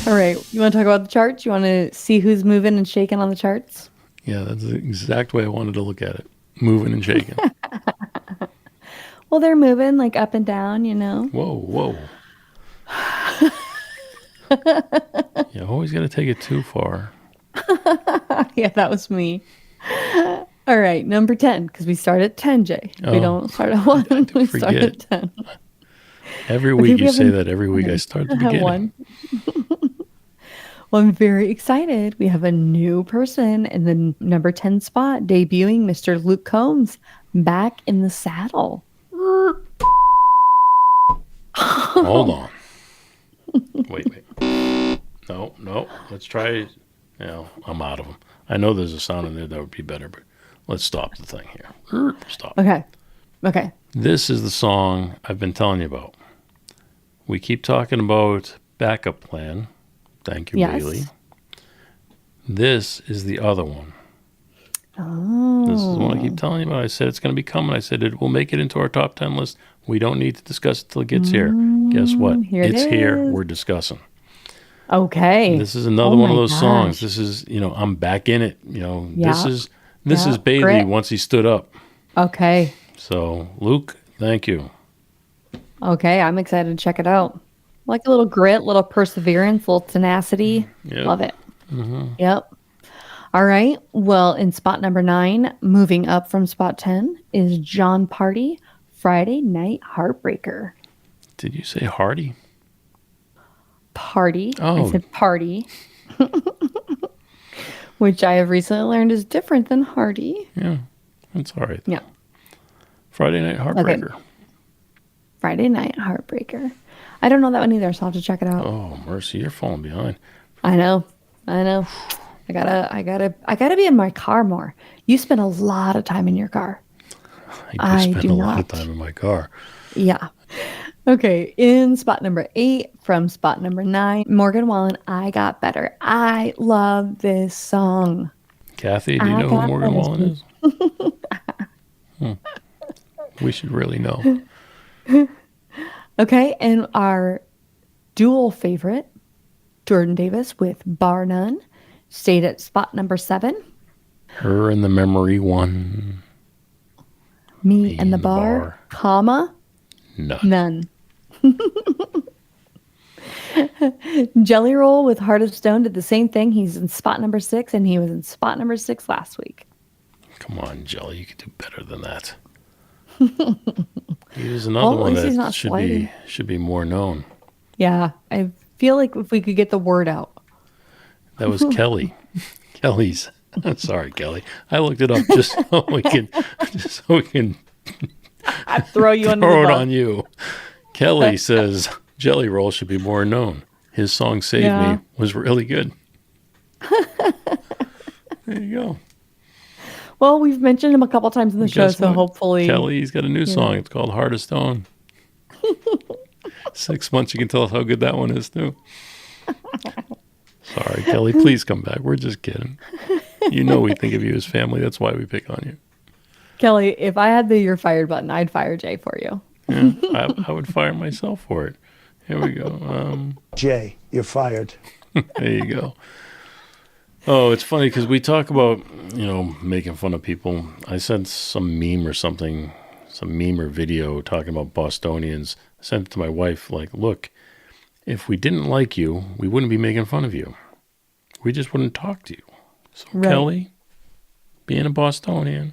All right. You want to talk about the charts? You want to see who's moving and shaking on the charts?
Yeah, that's the exact way I wanted to look at it. Moving and shaking.
Well, they're moving like up and down, you know.
Whoa. You always got to take it too far.
Yeah, that was me. All right, number 10, because we start at 10, Jay. We don't start at 1, we start at 10.
Every week you say that. Every week I start at the beginning.
1. Well, I'm very excited. We have a new person in the number 10 spot, debuting Mr. Luke Combs back in the saddle.
Hold on. Wait. No. Let's try. I'm out of them. I know there's a sound in there that would be better, but let's stop the thing here. Stop.
Okay.
This is the song I've been telling you about. We keep talking about backup plan. Thank you, Bailey. This is the other one.
Oh.
This is the one I keep telling you about. I said it's going to be coming. I said it will make it into our top 10 list. We don't need to discuss it till it gets here. Guess what? It's here. We're discussing.
Okay.
This is another one of those songs. This is, I'm back in it. This is Bailey
Grit.
once he stood up.
Okay.
So, Luke, thank you.
Okay, I'm excited to check it out. Like a little grit, little perseverance, little tenacity.
Yep.
Love it. Yep. All right. Well, in spot number 9, moving up from spot 10, is John Party, Friday Night Heartbreaker.
Did you say Hardy?
Party.
Oh.
I said party. Which I have recently learned is different than Hardy.
Yeah, that's all right.
Yeah.
Friday Night Heartbreaker.
Okay. Friday Night Heartbreaker. I don't know that one either, so I'll have to check it out.
Oh, mercy, you're falling behind.
I know. I gotta be in my car more. You spend a lot of time in your car.
I do spend a lot of time in my car.
Yeah. Okay. In spot number 8 from spot number 9, Morgan Wallen, I Got Better. I love this song.
Kathy, do you know who Morgan Wallen is? We should really know.
Okay. And our dual favorite, Jordan Davis with Bar None, stayed at spot number 7.
Her and the Memory One.
Me and the bar, comma, none. Jelly Roll with Heart of Stone did the same thing. He's in spot number 6, and he was in spot number 6 last week.
Come on, Jelly, you could do better than that. Here's another one that should be more known.
Yeah, I feel like if we could get the word out.
That was Kelly. Kelly's Sorry, Kelly. I looked it up just so we can
I throw you under
throw
the
it
bus.
on you. Kelly says Jelly Roll should be more known. His song "Save Me" was really good. There you go.
Well, we've mentioned him a couple times in the show,
Guess
so
what?
hopefully
Kelly's got a new song. It's called "Heart of Stone." 6 months, you can tell us how good that one is too. Sorry, Kelly. Please come back. We're just kidding. You know we think of you as family. That's why we pick on you.
Kelly, if I had the "you're fired" button, I'd fire Jay for you.
Yeah, I would fire myself for it. Here we go.
Jay, you're fired.
There you go. Oh, it's funny because we talk about, making fun of people. I sent some meme or something, some meme or video talking about Bostonians. I sent it to my wife, like, look, if we didn't like you, we wouldn't be making fun of you. We just wouldn't talk to you. So,
Right.
Kelly, being a Bostonian,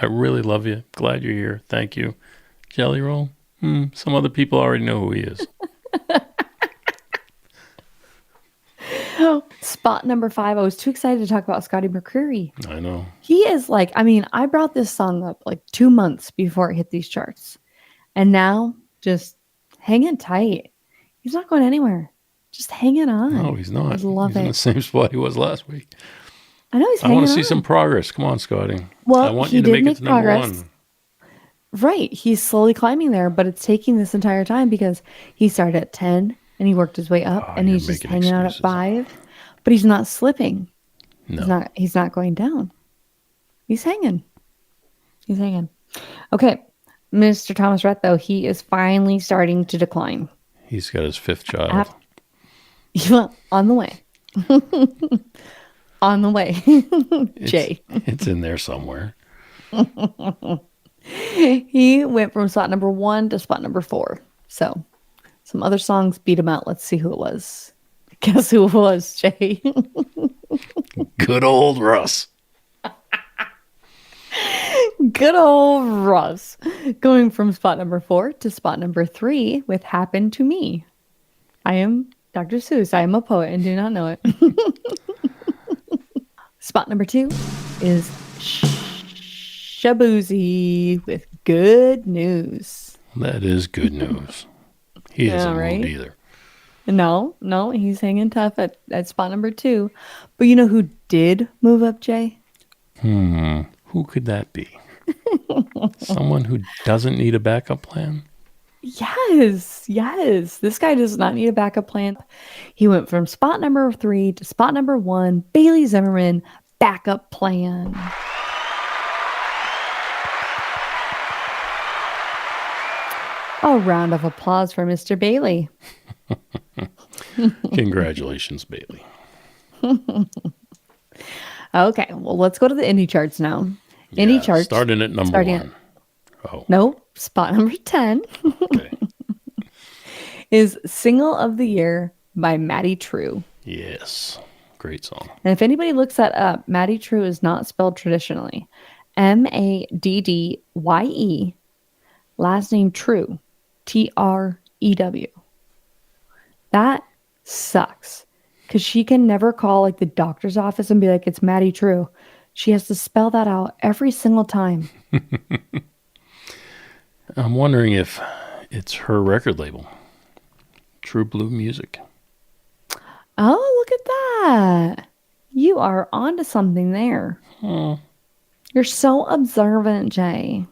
I really love you. Glad you're here. Thank you. Jelly Roll, some other people already know who he is.
Spot number 5. I was too excited to talk about Scotty McCreery.
I know.
He is like, I brought this song up like 2 months before it hit these charts. And now just hanging tight. He's not going anywhere. Just hanging on.
No, he's not.
I love
He's in
it.
the same spot he was last week.
I know he's
I
hanging
want to see
on.
some progress. Come on, Scotty.
Well,
I want
he
you to
did
make it
make
to number
progress.
1.
Right. He's slowly climbing there, but it's taking this entire time because he started at 10 and he worked his way up
Oh,
and
you're
he's just
making
hanging out at
excuses.
5. But he's not slipping.
No.
He's not going down. He's hanging. He's hanging. Okay. Mr. Thomas Rhett, though, he is finally starting to decline.
He's got his 5th child.
On the way. On the way. Jay.
It's in there somewhere.
He went from spot number 1 to spot number 4. So some other songs beat him out. Let's see who it was. Guess who it was, Jay?
Good old Russ.
Good old Russ. Going from spot number 4 to spot number 3 with Happened to Me. I am Dr. Seuss. I am a poet and do not know it. Spot number 2 is Shabuzi with Good News.
That is good news. He
Yeah,
hasn't
right?
moved either.
No, he's hanging tough at spot number 2. But you know who did move up, Jay?
Who could that be? Someone who doesn't need a backup plan?
Yes. This guy does not need a backup plan. He went from spot number 3 to spot number 1. Bailey Zimmerman, backup plan. A round of applause for Mr. Bailey.
Congratulations, Bailey.
Okay, well, let's go to the indie charts now. Indie charts.
Starting at number
starting
1. Oh,
Nope, spot number 10
okay.
is Single of the Year by Maddie True.
Yes. Great song.
And if anybody looks that up, Maddie True is not spelled traditionally. Maddye, last name True, Trew. That sucks because she can never call like the doctor's office and be like, it's Maddie True. She has to spell that out every single time.
I'm wondering if it's her record label, True Blue Music.
Oh, look at that. You are onto something there. You're so observant, Jay.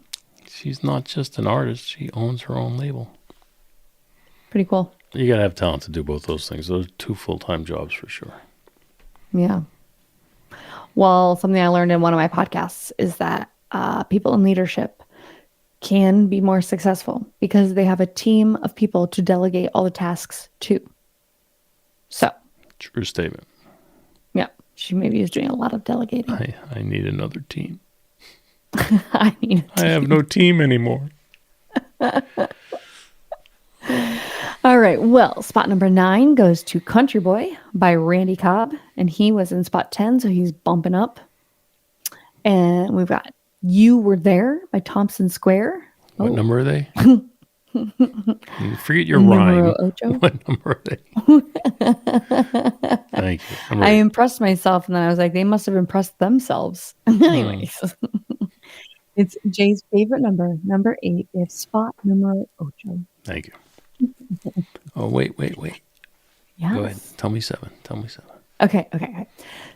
She's not just an artist. She owns her own label.
Pretty cool.
You got to have talent to do both those things. Those are 2 full-time jobs for sure.
Yeah. Well, something I learned in one of my podcasts is that people in leadership can be more successful because they have a team of people to delegate all the tasks to. So,
True statement.
yeah, she maybe is doing a lot of delegating.
I need another team.
I mean,
I have no team anymore.
all right. Well, spot number 9 goes to Country Boy by Randy Cobb, and he was in spot 10, so he's bumping up. And we've got You Were There by Thompson Square.
What number are they? Forget your
Numero
rhyme.
ocho?
What number are they? Thank you. I'm
I
ready.
impressed myself, and then I was like, they must have impressed themselves. Anyways, it's Jay's favorite number 8. We have spot numero ocho.
Thank you. Oh, wait.
Yes.
Go ahead. Tell me 7.
Okay.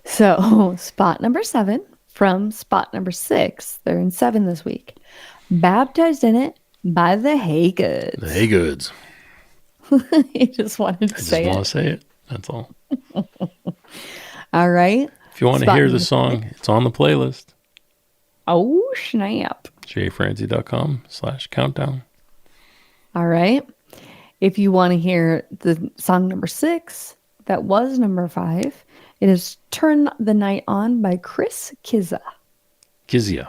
So spot number 7 from spot number 6. They're in 7 this week. Baptized in it by the Haygoods.
The Haygoods.
I just wanted to say
I just want
it.
to say it. That's all.
All right.
If you want to
Spot
hear the
number
song, it's on the playlist.
Oh, snap.
jfranzy.com/countdown.
All right. If you want to hear the song number 6, that was number 5, it is Turn the Night On by Chris Kizza.
Kizia.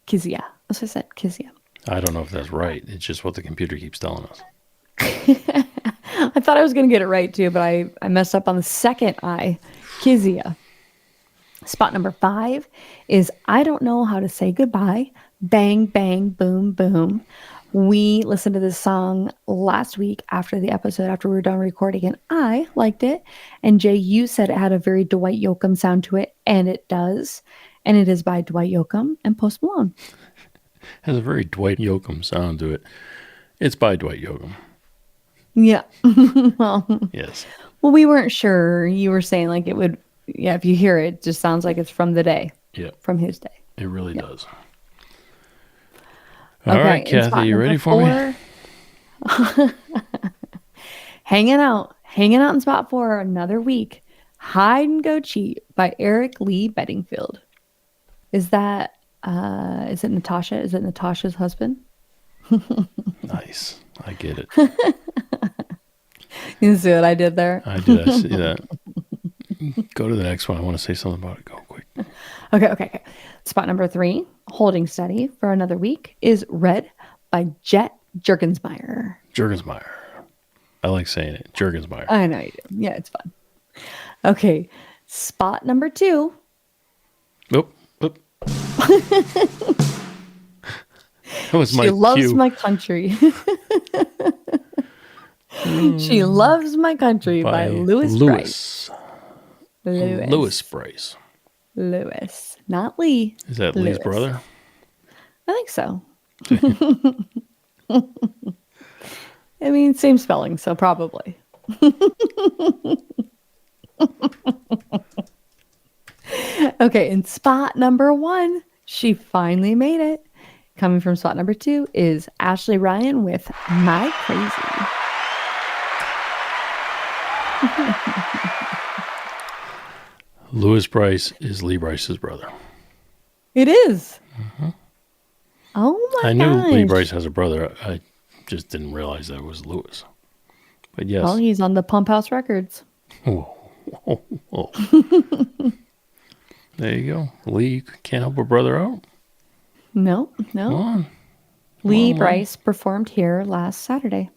Kizia. That's what I said. Kizia.
I don't know if that's right. It's just what the computer keeps telling us.
I thought I was going to get it right too, but I messed up on the second I. Kizia. Spot number 5 is I Don't Know How to Say Goodbye. Bang, bang, boom, boom. We listened to this song last week after the episode, after we were done recording, and I liked it. And Jay, you said it had a very Dwight Yoakam sound to it, and it does. And it is by Dwight Yoakam and Post Malone.
Has a very Dwight Yoakam sound to it. It's by Dwight Yoakam.
Yeah. Well,
Yes.
Well, we weren't sure. You were saying like it would, yeah, if you hear it, it just sounds like it's from the day.
Yeah.
From his day.
It really does.
Okay,
All right,
and spot
Kathy, you
number
ready for me?
4. Hanging out in spot 4 another week. Hide and Go Cheat by Eric Lee Bedingfield. Is that, is it Natasha? Is it Natasha's husband?
Nice. I get it.
You see what I did there?
I did. I see that. Go to the next one. I want to say something about it. Go quick.
Okay. Spot number 3, holding steady for another week, is Red by Jet Jergensmeyer.
Jergensmeyer. I like saying it. Jergensmeyer.
I know you do. Yeah, it's fun. Okay. Spot number 2.
Oop. That was my
She loves
cue.
my country. She loves my country by Louis Bryce.
Louis Bryce.
Louis, not Lee.
Is that Lee's brother?
I think so. I mean, same spelling, so probably. Okay, in spot number 1, she finally made it. Coming from spot number 2 is Ashley Ryan with My Crazy.
Louis Bryce is Lee Bryce's brother.
It is. Mm-hmm. Oh my
I knew
gosh.
Lee Bryce has a brother. I just didn't realize that was Louis. But yes.
Well, he's on the Pump House Records.
Whoa. There you go. Lee, you can't help a brother out.
No.
Come on.
Lee Bryce performed here last Saturday,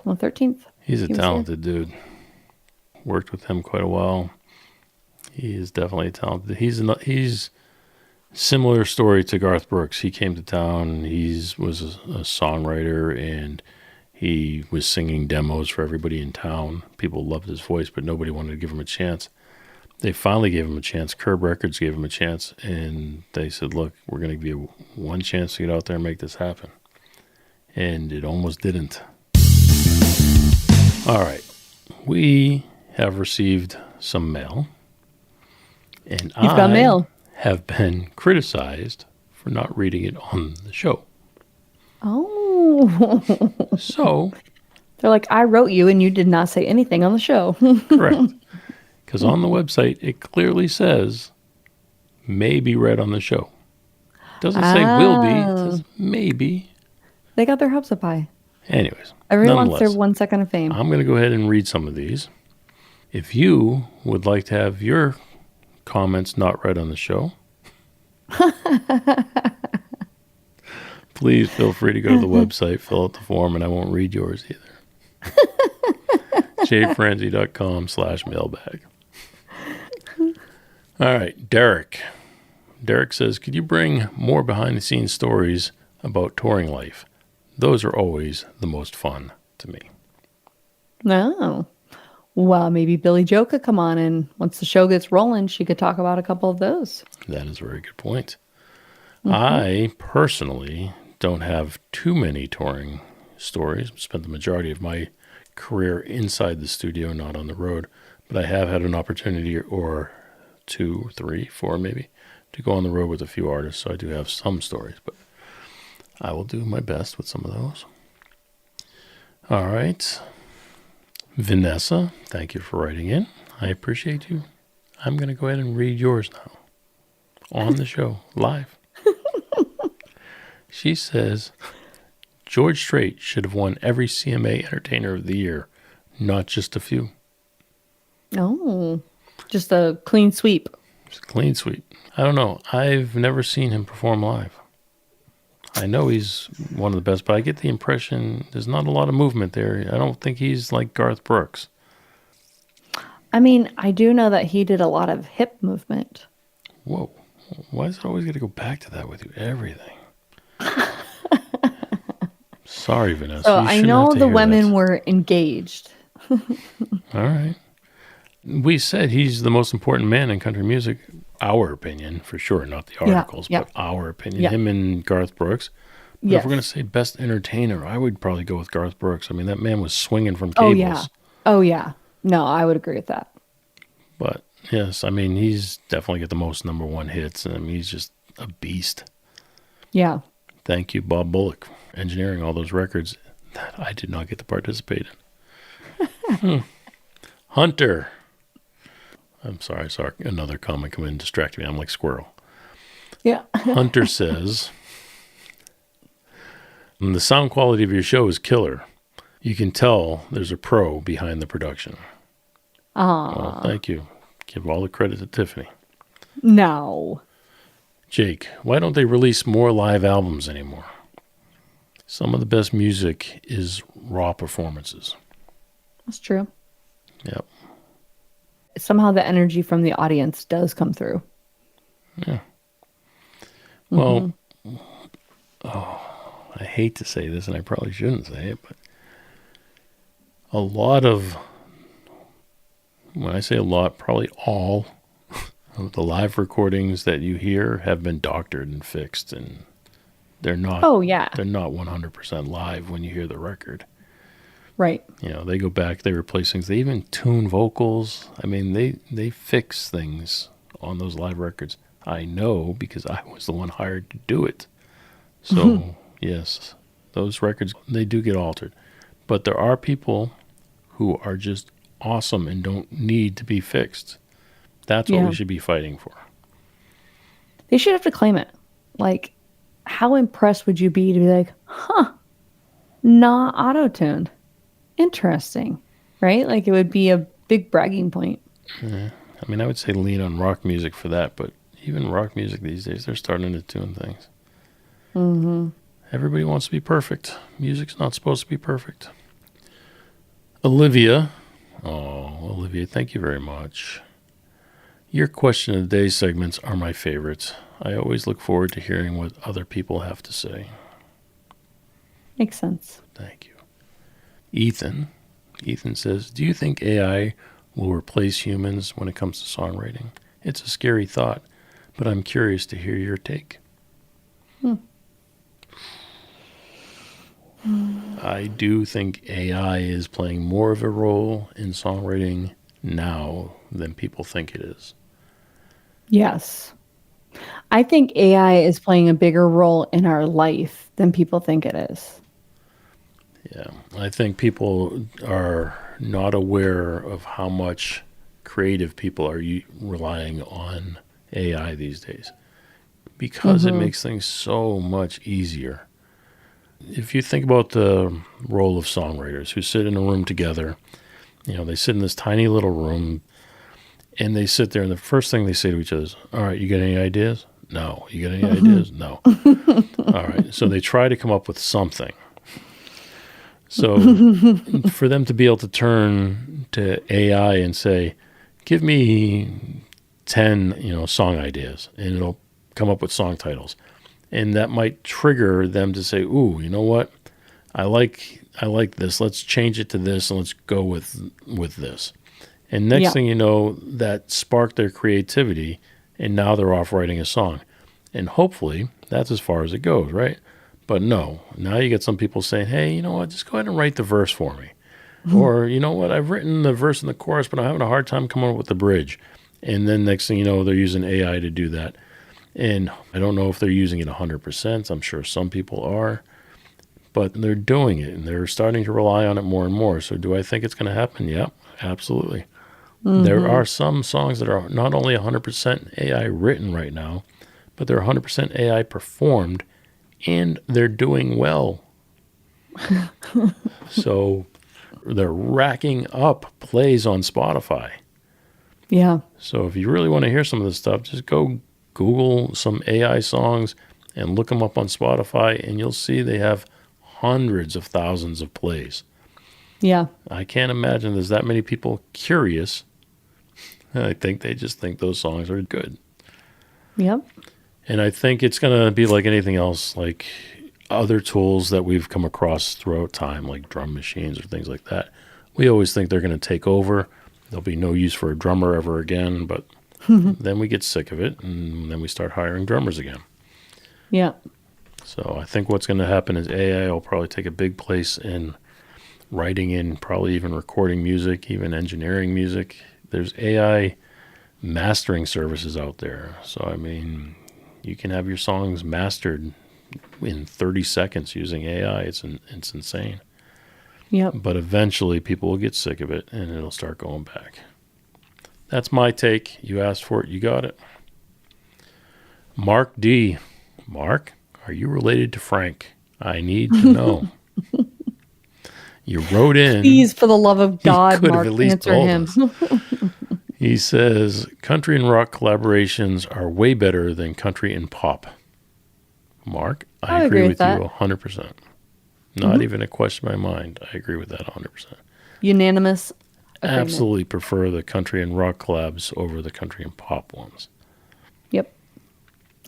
on the 13th.
He's a talented dude. Worked with him quite a while. He is definitely talented. He's similar story to Garth Brooks. He came to town. He was a songwriter, and he was singing demos for everybody in town. People loved his voice, but nobody wanted to give him a chance. They finally gave him a chance. Curb Records gave him a chance, and they said, look, we're going to give you one chance to get out there and make this happen. And it almost didn't. All right. We have received some mail. And
You've got mail.
Have been criticized for not reading it on the show.
Oh.
So.
They're like, I wrote you and you did not say anything on the show.
Correct. Because on the website, it clearly says may be read on the show. It doesn't say will be. It says maybe.
They got their hopes up high.
Anyways.
Everyone wants their 1 second of fame.
I'm going to go ahead and read some of these. If you would like to have your comments not read on the show, please feel free to go to the website, fill out the form, and I won't read yours either. jfranzy.com/mailbag. All right, Derek. Derek says, could you bring more behind-the-scenes stories about touring life? Those are always the most fun to me.
No. Well, maybe Billy Joe could come on, and once the show gets rolling, she could talk about a couple of those.
That is a very good point. I personally don't have too many touring stories. Spent the majority of my career inside the studio, not on the road. But I have had an opportunity, or 2, 3, 4 maybe, to go on the road with a few artists. So I do have some stories, but I will do my best with some of those. All right. Vanessa, thank you for writing in. I appreciate you. I'm going to go ahead and read yours now on the show, live. She says, George Strait should have won every CMA Entertainer of the Year, not just a few.
Oh, just a clean sweep.
Just a clean sweep. I don't know. I've never seen him perform live. I know he's one of the best, but I get the impression there's not a lot of movement there. I don't think he's like Garth Brooks.
I mean, I do know that he did a lot of hip movement.
Whoa. Why is it always got to go back to that with you? Everything. Sorry, Vanessa.
So I know the women were engaged.
All right. We said he's the most important man in country music. Our opinion, for sure, not the articles, but our opinion. Him and Garth Brooks. But if we're going to say best entertainer, I would probably go with Garth Brooks. I mean, that man was swinging from cables.
Oh, yeah. No, I would agree with that.
But, yes, I mean, he's definitely got the most number one hits. I mean, he's just a beast.
Yeah.
Thank you, Bob Bullock, engineering all those records that I did not get to participate in. Hunter. I'm sorry, I saw another comment come in and distract me. I'm like squirrel.
Yeah.
Hunter says, the sound quality of your show is killer. You can tell there's a pro behind the production. Well, thank you. Give all the credit to Tiffany.
No.
Jake, why don't they release more live albums anymore? Some of the best music is raw performances.
That's true.
Yep.
Somehow the energy from the audience does come through.
Yeah. Well, I hate to say this, and I probably shouldn't say it, but a lot of, when I say a lot, probably all of the live recordings that you hear have been doctored and fixed, and they're not.
Oh, yeah.
They're not 100% live when you hear the record.
Right.
You know, they go back, they replace things. They even tune vocals. I mean, they fix things on those live records. I know because I was the one hired to do it. So, yes, those records, they do get altered. But there are people who are just awesome and don't need to be fixed. That's what we should be fighting for.
They should have to claim it. Like, how impressed would you be to be like, not auto-tuned? Interesting, right? Like, it would be a big bragging point.
Yeah. I mean, I would say lean on rock music for that, but even rock music these days, they're starting to tune things. Everybody wants to be perfect. Music's not supposed to be perfect. Olivia. Oh, Olivia, thank you very much. Your question of the day segments are my favorites. I always look forward to hearing what other people have to say.
Makes sense.
Thank you. Ethan says, do you think AI will replace humans when it comes to songwriting? It's a scary thought, but I'm curious to hear your take. I do think AI is playing more of a role in songwriting now than people think it is.
Yes. I think AI is playing a bigger role in our life than people think it is.
Yeah, I think people are not aware of how much creative people are relying on AI these days because it makes things so much easier. If you think about the role of songwriters who sit in a room together, you know, they sit in this tiny little room and they sit there and the first thing they say to each other is, all right, you got any ideas? No. You got any ideas? No. All right. So they try to come up with something. So for them to be able to turn to AI and say, give me 10, song ideas, and it'll come up with song titles. And that might trigger them to say, ooh, you know what? I like this. Let's change it to this, and let's go with this. And next thing you know, that sparked their creativity, and now they're off writing a song. And hopefully that's as far as it goes, right? But no, now you get some people saying, hey, you know what, just go ahead and write the verse for me. Or, you know what, I've written the verse and the chorus, but I'm having a hard time coming up with the bridge. And then next thing you know, they're using AI to do that. And I don't know if they're using it 100%. I'm sure some people are. But they're doing it, and they're starting to rely on it more and more. So do I think it's going to happen? Yeah, absolutely. There are some songs that are not only 100% AI written right now, but they're 100% AI performed, and they're doing well. So they're racking up plays on Spotify.
Yeah.
So if you really want to hear some of this stuff, just go Google some AI songs and look them up on Spotify, and you'll see they have hundreds of thousands of plays.
Yeah.
I can't imagine there's that many people curious. I think they just think those songs are good.
Yep.
And I think it's going to be like anything else, like other tools that we've come across throughout time, like drum machines or things like that. We always think they're going to take over. There'll be no use for a drummer ever again, but then we get sick of it, and then we start hiring drummers again.
Yeah.
So I think what's going to happen is AI will probably take a big place in writing in, probably even recording music, even engineering music. There's AI mastering services out there. So, I mean, you can have your songs mastered in 30 seconds using AI. It's insane.
Yep.
But eventually people will get sick of it, and it'll start going back. That's my take. You asked for it. You got it. Mark D. Mark, are you related to Frank? I need to know. You wrote in.
Please, for the love of God,
could have
Mark,
at least
answer
told
him.
us. He says, country and rock collaborations are way better than country and pop. Mark, I agree with
that.
you 100%. Not even a question in my mind. I agree with that 100%.
Unanimous agreement.
Absolutely prefer the country and rock collabs over the country and pop ones.
Yep.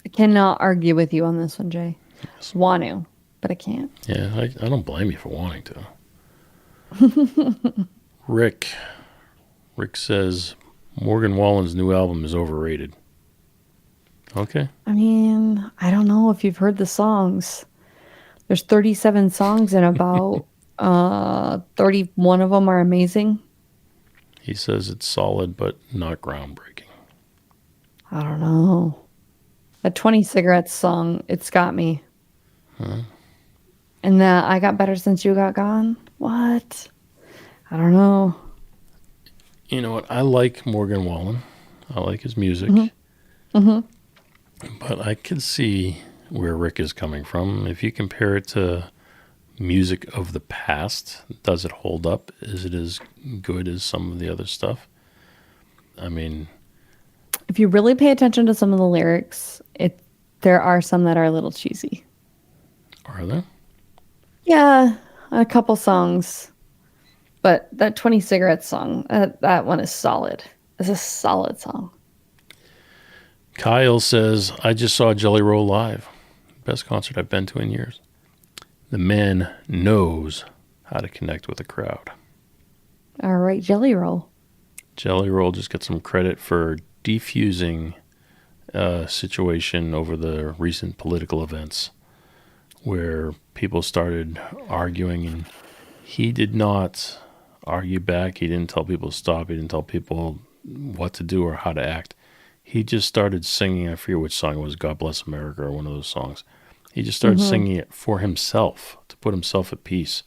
I cannot argue with you on this one, Jay.
Yes.
Want to, but I can't.
Yeah, I don't blame you for wanting to. Rick says Morgan Wallen's new album is overrated. Okay.
I mean, I don't know if you've heard the songs. There's 37 songs and about 31 of them are amazing.
He says it's solid but not groundbreaking.
I don't know. That 20 Cigarettes song, it's got me.
Huh?
And that I Got Better Since You Got Gone. What? I don't know.
You know what? I like Morgan Wallen. I like his music. But I can see where Rick is coming from. If you compare it to music of the past, does it hold up? Is it as good as some of the other stuff? I mean,
If you really pay attention to some of the lyrics, there are some that are a little cheesy.
are there?
Yeah, a couple songs. But that 20 Cigarettes song, that one is solid. It's a solid song.
Kyle says, I just saw Jelly Roll live. Best concert I've been to in years. The man knows how to connect with a crowd.
All right, Jelly Roll.
Jelly Roll just gets some credit for defusing a situation over the recent political events where people started arguing, and he did not argue back. He didn't tell people to stop. He didn't tell people what to do or how to act. He just started singing, I forget which song it was, God Bless America or one of those songs. He just started singing it for himself, to put himself at peace.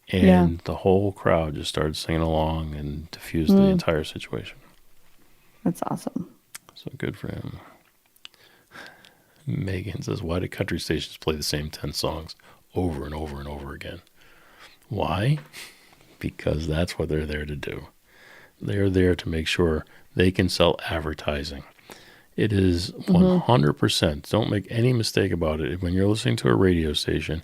And the whole crowd just started singing along and diffused the entire situation.
That's awesome.
So good for him. Megan says, why do country stations play the same 10 songs over and over and over again? Why? Because that's what they're there to do. They're there to make sure they can sell advertising. It is 100%. Don't make any mistake about it. When you're listening to a radio station,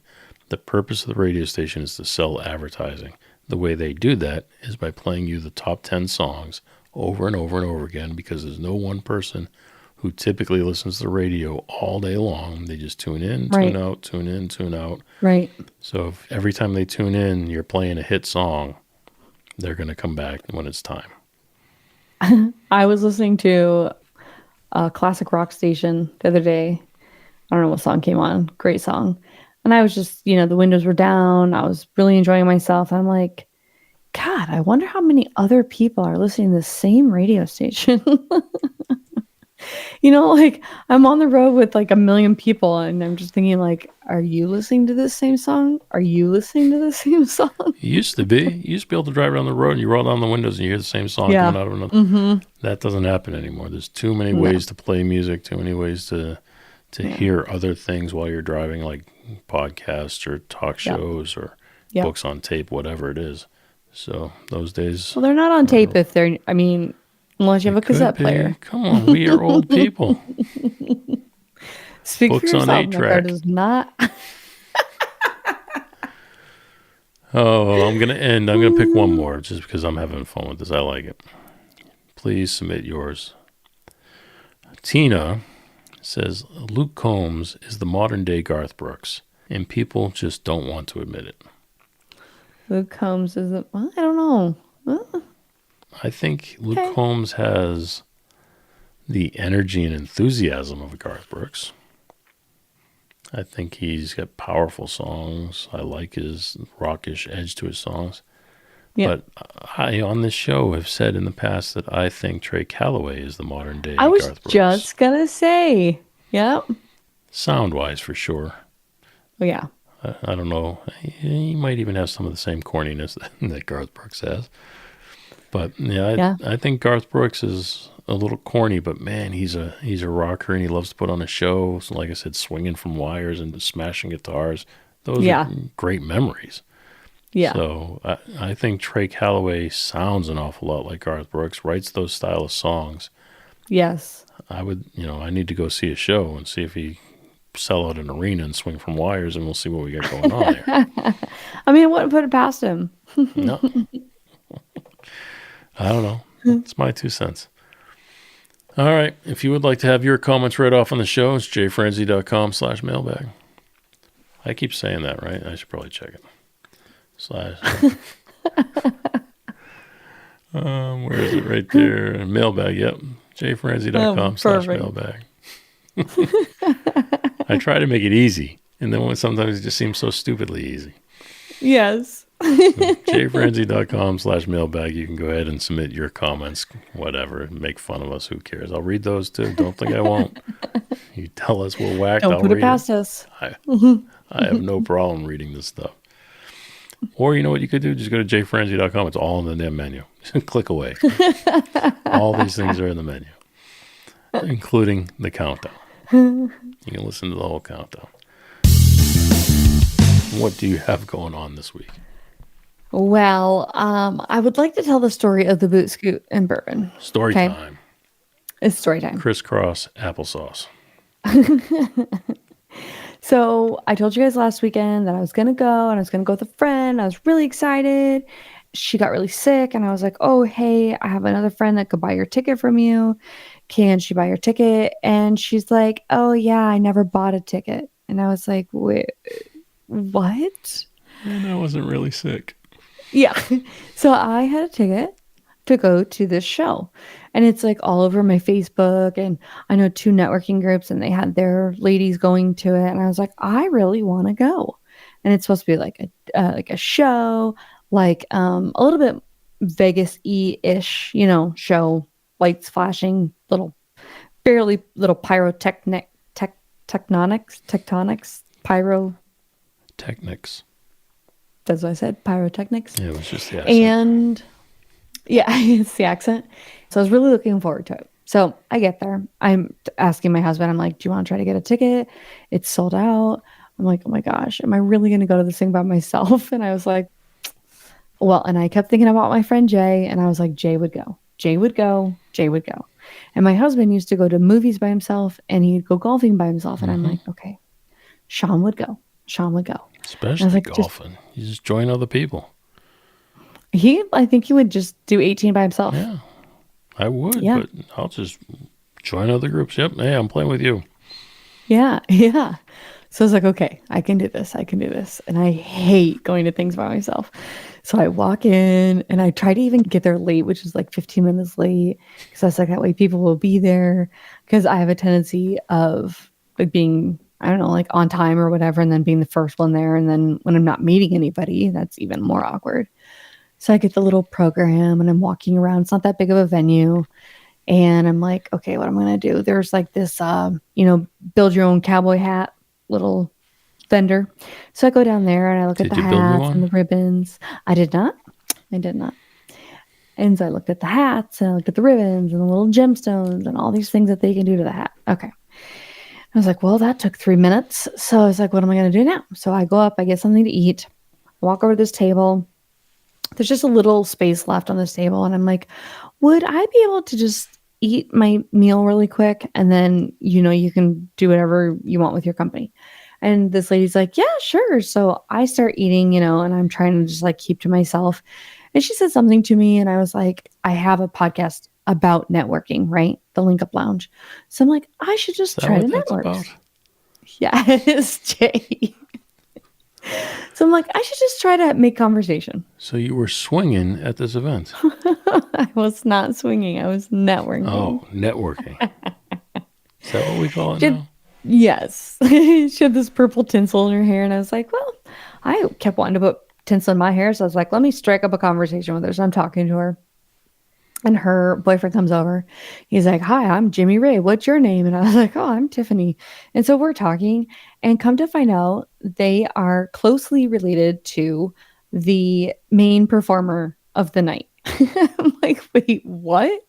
the purpose of the radio station is to sell advertising. The way they do that is by playing you the top 10 songs over and over and over again, because there's no one person who typically listens to the radio all day long. They just tune in,
Right.
tune out, tune in, tune out.
Right.
So if every time they tune in, you're playing a hit song, they're going to come back when it's time.
I was listening to a classic rock station the other day. I don't know what song came on. Great song. And I was just, the windows were down. I was really enjoying myself. I'm like, God, I wonder how many other people are listening to the same radio station. Like I'm on the road with like a million people and I'm just thinking like, are you listening to this same song? Are you listening to the same song?
It used to be. You used to be able to drive down the road and you roll down the windows and you hear the same song
Yeah.
coming out of another.
Mm-hmm.
That doesn't happen anymore. There's too many ways to play music, too many ways to hear other things while you're driving, like podcasts or talk shows or books on tape, whatever it is. So those days.
Well, they're not on tape if they're, unless you have a cassette player.
Come on, we are old people.
Speak
Books
for
on
yourself.
8-track.
That is not.
Oh, I'm going to end. I'm going to pick one more just because I'm having fun with this. I like it. Please submit yours. Tina says, Luke Combs is the modern day Garth Brooks, and people just don't want to admit it.
Luke Combs is I don't know.
I think Luke Combs has the energy and enthusiasm of a Garth Brooks. I think he's got powerful songs. I like his rockish edge to his songs.
Yeah.
But I, on this show, have said in the past that I think Trey Calloway is the modern day
I was
Garth Brooks.
just going to say. Yep.
Sound-wise, for sure.
Oh, yeah.
I don't know. He might even have some of the same corniness that Garth Brooks has. But I think Garth Brooks is a little corny, but man, he's a rocker and he loves to put on a show. So like I said, swinging from wires and smashing guitars. Those are great memories.
Yeah.
So I think Trey Calloway sounds an awful lot like Garth Brooks, writes those style of songs.
Yes.
I would, I need to go see a show and see if he sell out an arena and swing from wires, and we'll see what we got going on there.
I wouldn't put it past him.
No. I don't know. It's my 2 cents. All right. If you would like to have your comments read off on the show, it's jfrenzy.com/mailbag. I keep saying that, right? I should probably check it. Where is it? Right there. Mailbag. Yep. jfrenzy.com/mailbag. I try to make it easy, and then sometimes it just seems so stupidly easy.
Yes.
jfrenzy.com/mailbag. You can go ahead and submit your comments, whatever. Make fun of us. Who cares? I'll read those too. Don't think I won't. You tell us we're whacked.
Don't
I'll
put
read
it past us.
I have no problem reading this stuff. Or you know what you could do? Just go to jfrenzy.com. It's all in the damn menu. Click away. All these things are in the menu, including the countdown. You can listen to the whole countdown. What do you have going on this week?
Well, I would like to tell the story of the boot scoot and bourbon.
Story time.
It's story time.
Crisscross applesauce.
So I told you guys last weekend that I was going to go and I was going to go with a friend. I was really excited. She got really sick and I was like, oh, hey, I have another friend that could buy your ticket from you. Can she buy your ticket? And she's like, oh, yeah, I never bought a ticket. And I was like, wait, what?
And I wasn't really sick.
Yeah. So I had a ticket to go to this show. And it's like all over my Facebook. And I know 2 networking groups and they had their ladies going to it. And I was like, I really want to go. And it's supposed to be like a show, like a little bit Vegas-y-ish, show, lights flashing, barely little tectonics, pyro.
Technics.
That's what I said, pyrotechnics.
Yeah, it was just the accent.
And yeah, it's the accent. So I was really looking forward to it. So I get there. I'm asking my husband, I'm like, do you want to try to get a ticket? It's sold out. I'm like, oh my gosh, am I really going to go to this thing by myself? And I was like, well, and I kept thinking about my friend Jay, and I was like, Jay would go. Jay would go. Jay would go. And my husband used to go to movies by himself, and he'd go golfing by himself. And I'm like, okay, Sean would go. Sean would go.
Especially
like,
golfing. You just join other people.
I think he would just do 18 by himself.
Yeah, I would,
Yeah.
but I'll just Join other groups. Yep. Hey, I'm playing with you.
Yeah, yeah. So I was like, okay, I can do this. I can do this. And I hate going to things by myself. So I walk in and I try to even get there late, which is like 15 minutes late. Because I was like, that way people will be there. Because I have a tendency of like being, I don't know, like on time or whatever, and then being the first one there. And then when I'm not meeting anybody, that's even more awkward. So I get the little program and I'm walking around. It's not that big of a venue. And I'm like, okay, what am I going to do? There's like this, build your own cowboy hat little vendor. So I go down there and I look at the hats and the ribbons. I did not. And so I looked at the hats and I looked at the ribbons and the little gemstones and all these things that they can do to the hat. Okay. I was like, well, that took 3 minutes. So I was like, what am I going to do now? So I go up, I get something to eat, walk over to this table. There's just a little space left on this table. And I'm like, would I be able to just eat my meal really quick? And then, you can do whatever you want with your company. And this lady's like, yeah, sure. So I start eating, and I'm trying to just like keep to myself. And she said something to me. And I was like, I have a podcast about networking, right? The Link Up Lounge. So I'm like, I should just try to network. Yeah, it is, Jay. So I'm like, I should just try to make conversation.
So you were swinging at this event.
I was not swinging. I was networking.
Oh, networking. Is that what we call it now?
Yes. She had this purple tinsel in her hair. And I was like, well, I kept wanting to put tinsel in my hair. So I was like, let me strike up a conversation with her. So I'm talking to her. And her boyfriend comes over. He's like, hi, I'm Jimmy Ray. What's your name? And I was like, oh, I'm Tiffany. And so we're talking, and come to find out they are closely related to the main performer of the night. I'm like, wait, what?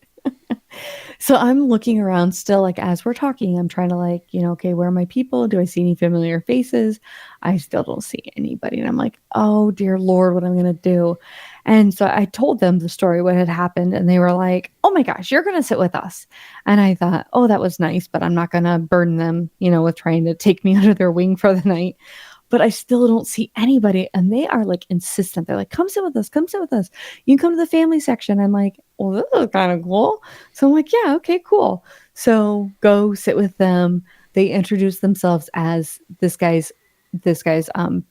So I'm looking around still, like, as we're talking, I'm trying to like, okay, where are my people? Do I see any familiar faces? I still don't see anybody. And I'm like, oh dear Lord, what am I going to do? And so I told them the story, what had happened. And they were like, oh my gosh, you're going to sit with us. And I thought, oh, that was nice, but I'm not going to burden them, with trying to take me under their wing for the night. But I still don't see anybody. And they are like insistent. They're like, come sit with us. Come sit with us. You can come to the family section. I'm like, well, this is kind of cool. So I'm like, yeah, okay, cool. So go sit with them. They introduce themselves as this guy's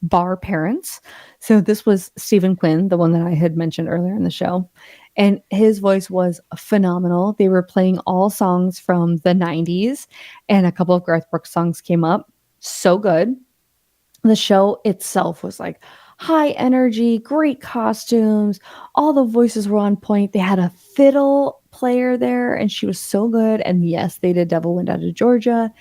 bar parents. So this was Stephen Quinn, the one that I had mentioned earlier in the show. And his voice was phenomenal. They were playing all songs from the 90s, and a couple of Garth Brooks songs came up. So good. The show itself was like high energy, great costumes. All the voices were on point. They had a fiddle player there, and she was so good. And yes, they did Devil Went Out of Georgia.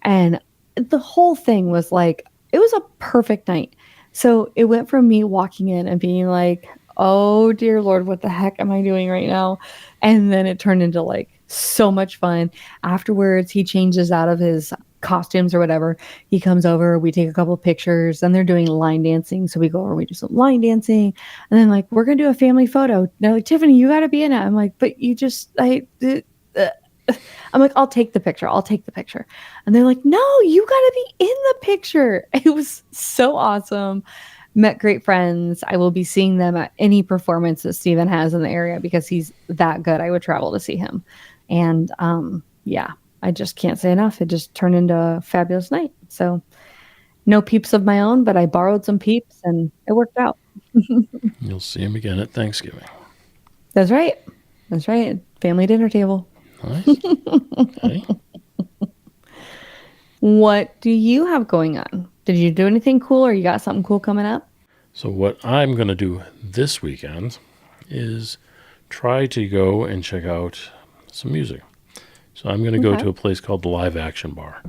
And the whole thing was like, it was a perfect night. So it went from me walking in and being like, oh dear Lord, what the heck am I doing right now? And then it turned into like so much fun. Afterwards, he changes out of his costumes or whatever. He comes over, we take a couple of pictures, and they're doing line dancing. So we go over, we do some line dancing, and then like, we're going to do a family photo. They're like, Tiffany, you got to be in it. I'm like, but I'm like, I'll take the picture. And they're like, no, you got to be in the picture. It was so awesome. Met great friends. I will be seeing them at any performance that Steven has in the area because he's that good. I would travel to see him. And yeah, I just can't say enough. It just turned into a fabulous night. So no peeps of my own, but I borrowed some peeps and it worked out.
You'll see him again at Thanksgiving.
That's right. Family dinner table.
Nice. Okay.
What do you have going on? Did you do anything cool, or you got something cool coming up?
So what I'm going to do this weekend is try to go and check out some music. So I'm going to go to a place called the Live Action Bar.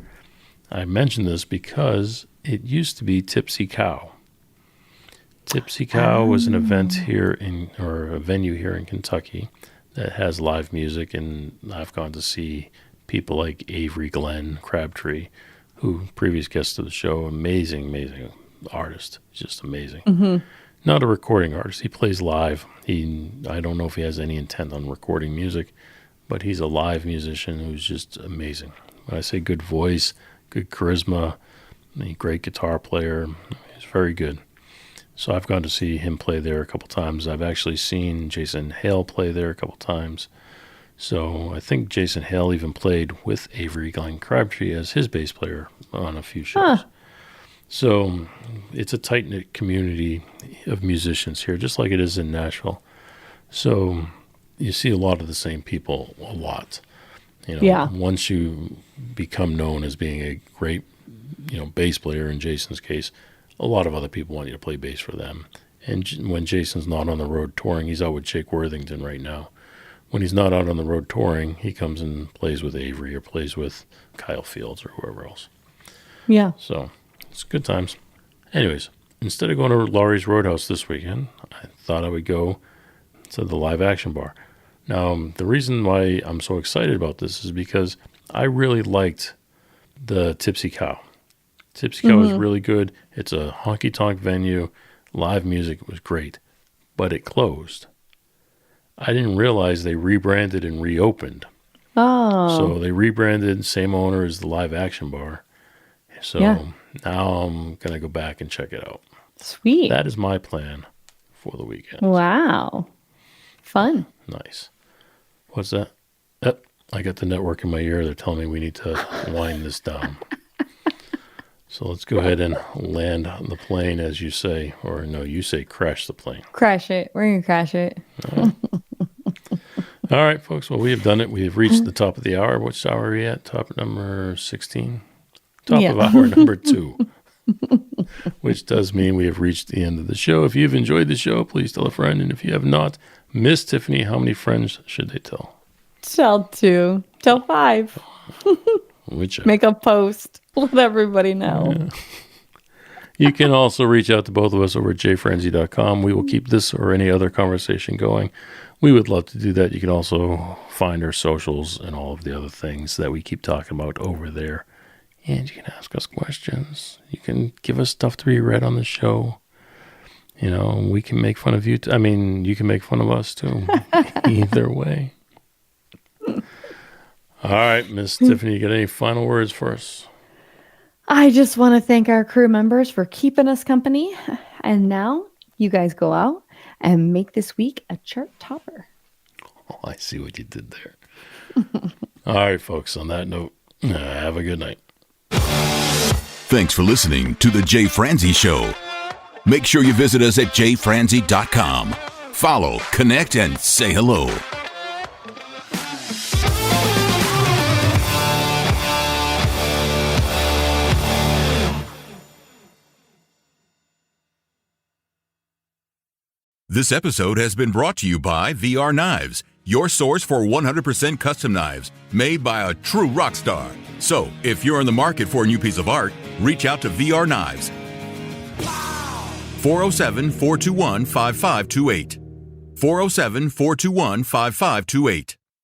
I mention this because it used to be Tipsy Cow. Tipsy Cow was an event here or a venue here in Kentucky that has live music, and I've gone to see people like Avery Glenn Crabtree, who previous guest of the show, amazing artist, just amazing. Mm-hmm. Not a recording artist. He plays live. I don't know if he has any intent on recording music, but he's a live musician who's just amazing. When I say good voice, good charisma, a great guitar player, he's very good. So I've gone to see him play there a couple times. I've actually seen Jason Hale play there a couple times. So I think Jason Hale even played with Avery Glenn Crabtree as his bass player on a few shows. So it's a tight-knit community of musicians here, just like it is in Nashville. So you see a lot of the same people a lot. Once you become known as being a great, bass player, in Jason's case, a lot of other people want you to play bass for them. And when Jason's not on the road touring, he's out with Jake Worthington right now. When he's not out on the road touring, he comes and plays with Avery or plays with Kyle Fields or whoever else.
Yeah.
So it's good times. Anyways, instead of going to Laurie's Roadhouse this weekend, I thought I would go to the Live Action Bar. Now, the reason why I'm so excited about this is because I really liked the Tipsy Cow. Tipsy Cow is really good. It's a honky-tonk venue. Live music was great, but it closed. I didn't realize they rebranded and reopened.
Oh.
So they rebranded, same owner as the Live Action Bar. So now I'm going to go back and check it out.
Sweet.
That is my plan for the weekend.
Wow. Fun.
Nice. What's that? I got the network in my ear. They're telling me we need to wind this down. So let's go ahead and land the plane, as you say. Or no, you say crash the plane.
Crash it. We're going to crash it.
All right, folks. Well, we have done it. We have reached the top of the hour. Which hour are we at? Top number 16? Top of hour number 2. Which does mean we have reached the end of the show. If you've enjoyed the show, please tell a friend. And if you have not, Miss Tiffany, how many friends should they tell?
Tell 2. Tell 5.
Whichever.
Make a post. Let everybody know.
Yeah. You can also reach out to both of us over at jfrenzy.com. We will keep this or any other conversation going. We would love to do that. You can also find our socials and all of the other things that we keep talking about over there. And you can ask us questions. You can give us stuff to be read on the show. We can make fun of you. You can make fun of us too. Either way. All right, Miss Tiffany, you got any final words for us?
I just want to thank our crew members for keeping us company. And now you guys go out and make this week a chart topper.
Oh, I see what you did there. All right, folks, on that note, have a good night.
Thanks for listening to The Jay Franzi Show. Make sure you visit us at jfranzi.com. Follow, connect, and say hello. This episode has been brought to you by VR Knives, your source for 100% custom knives made by a true rock star. So, if you're in the market for a new piece of art, reach out to VR Knives. 407-421-5528. 407-421-5528.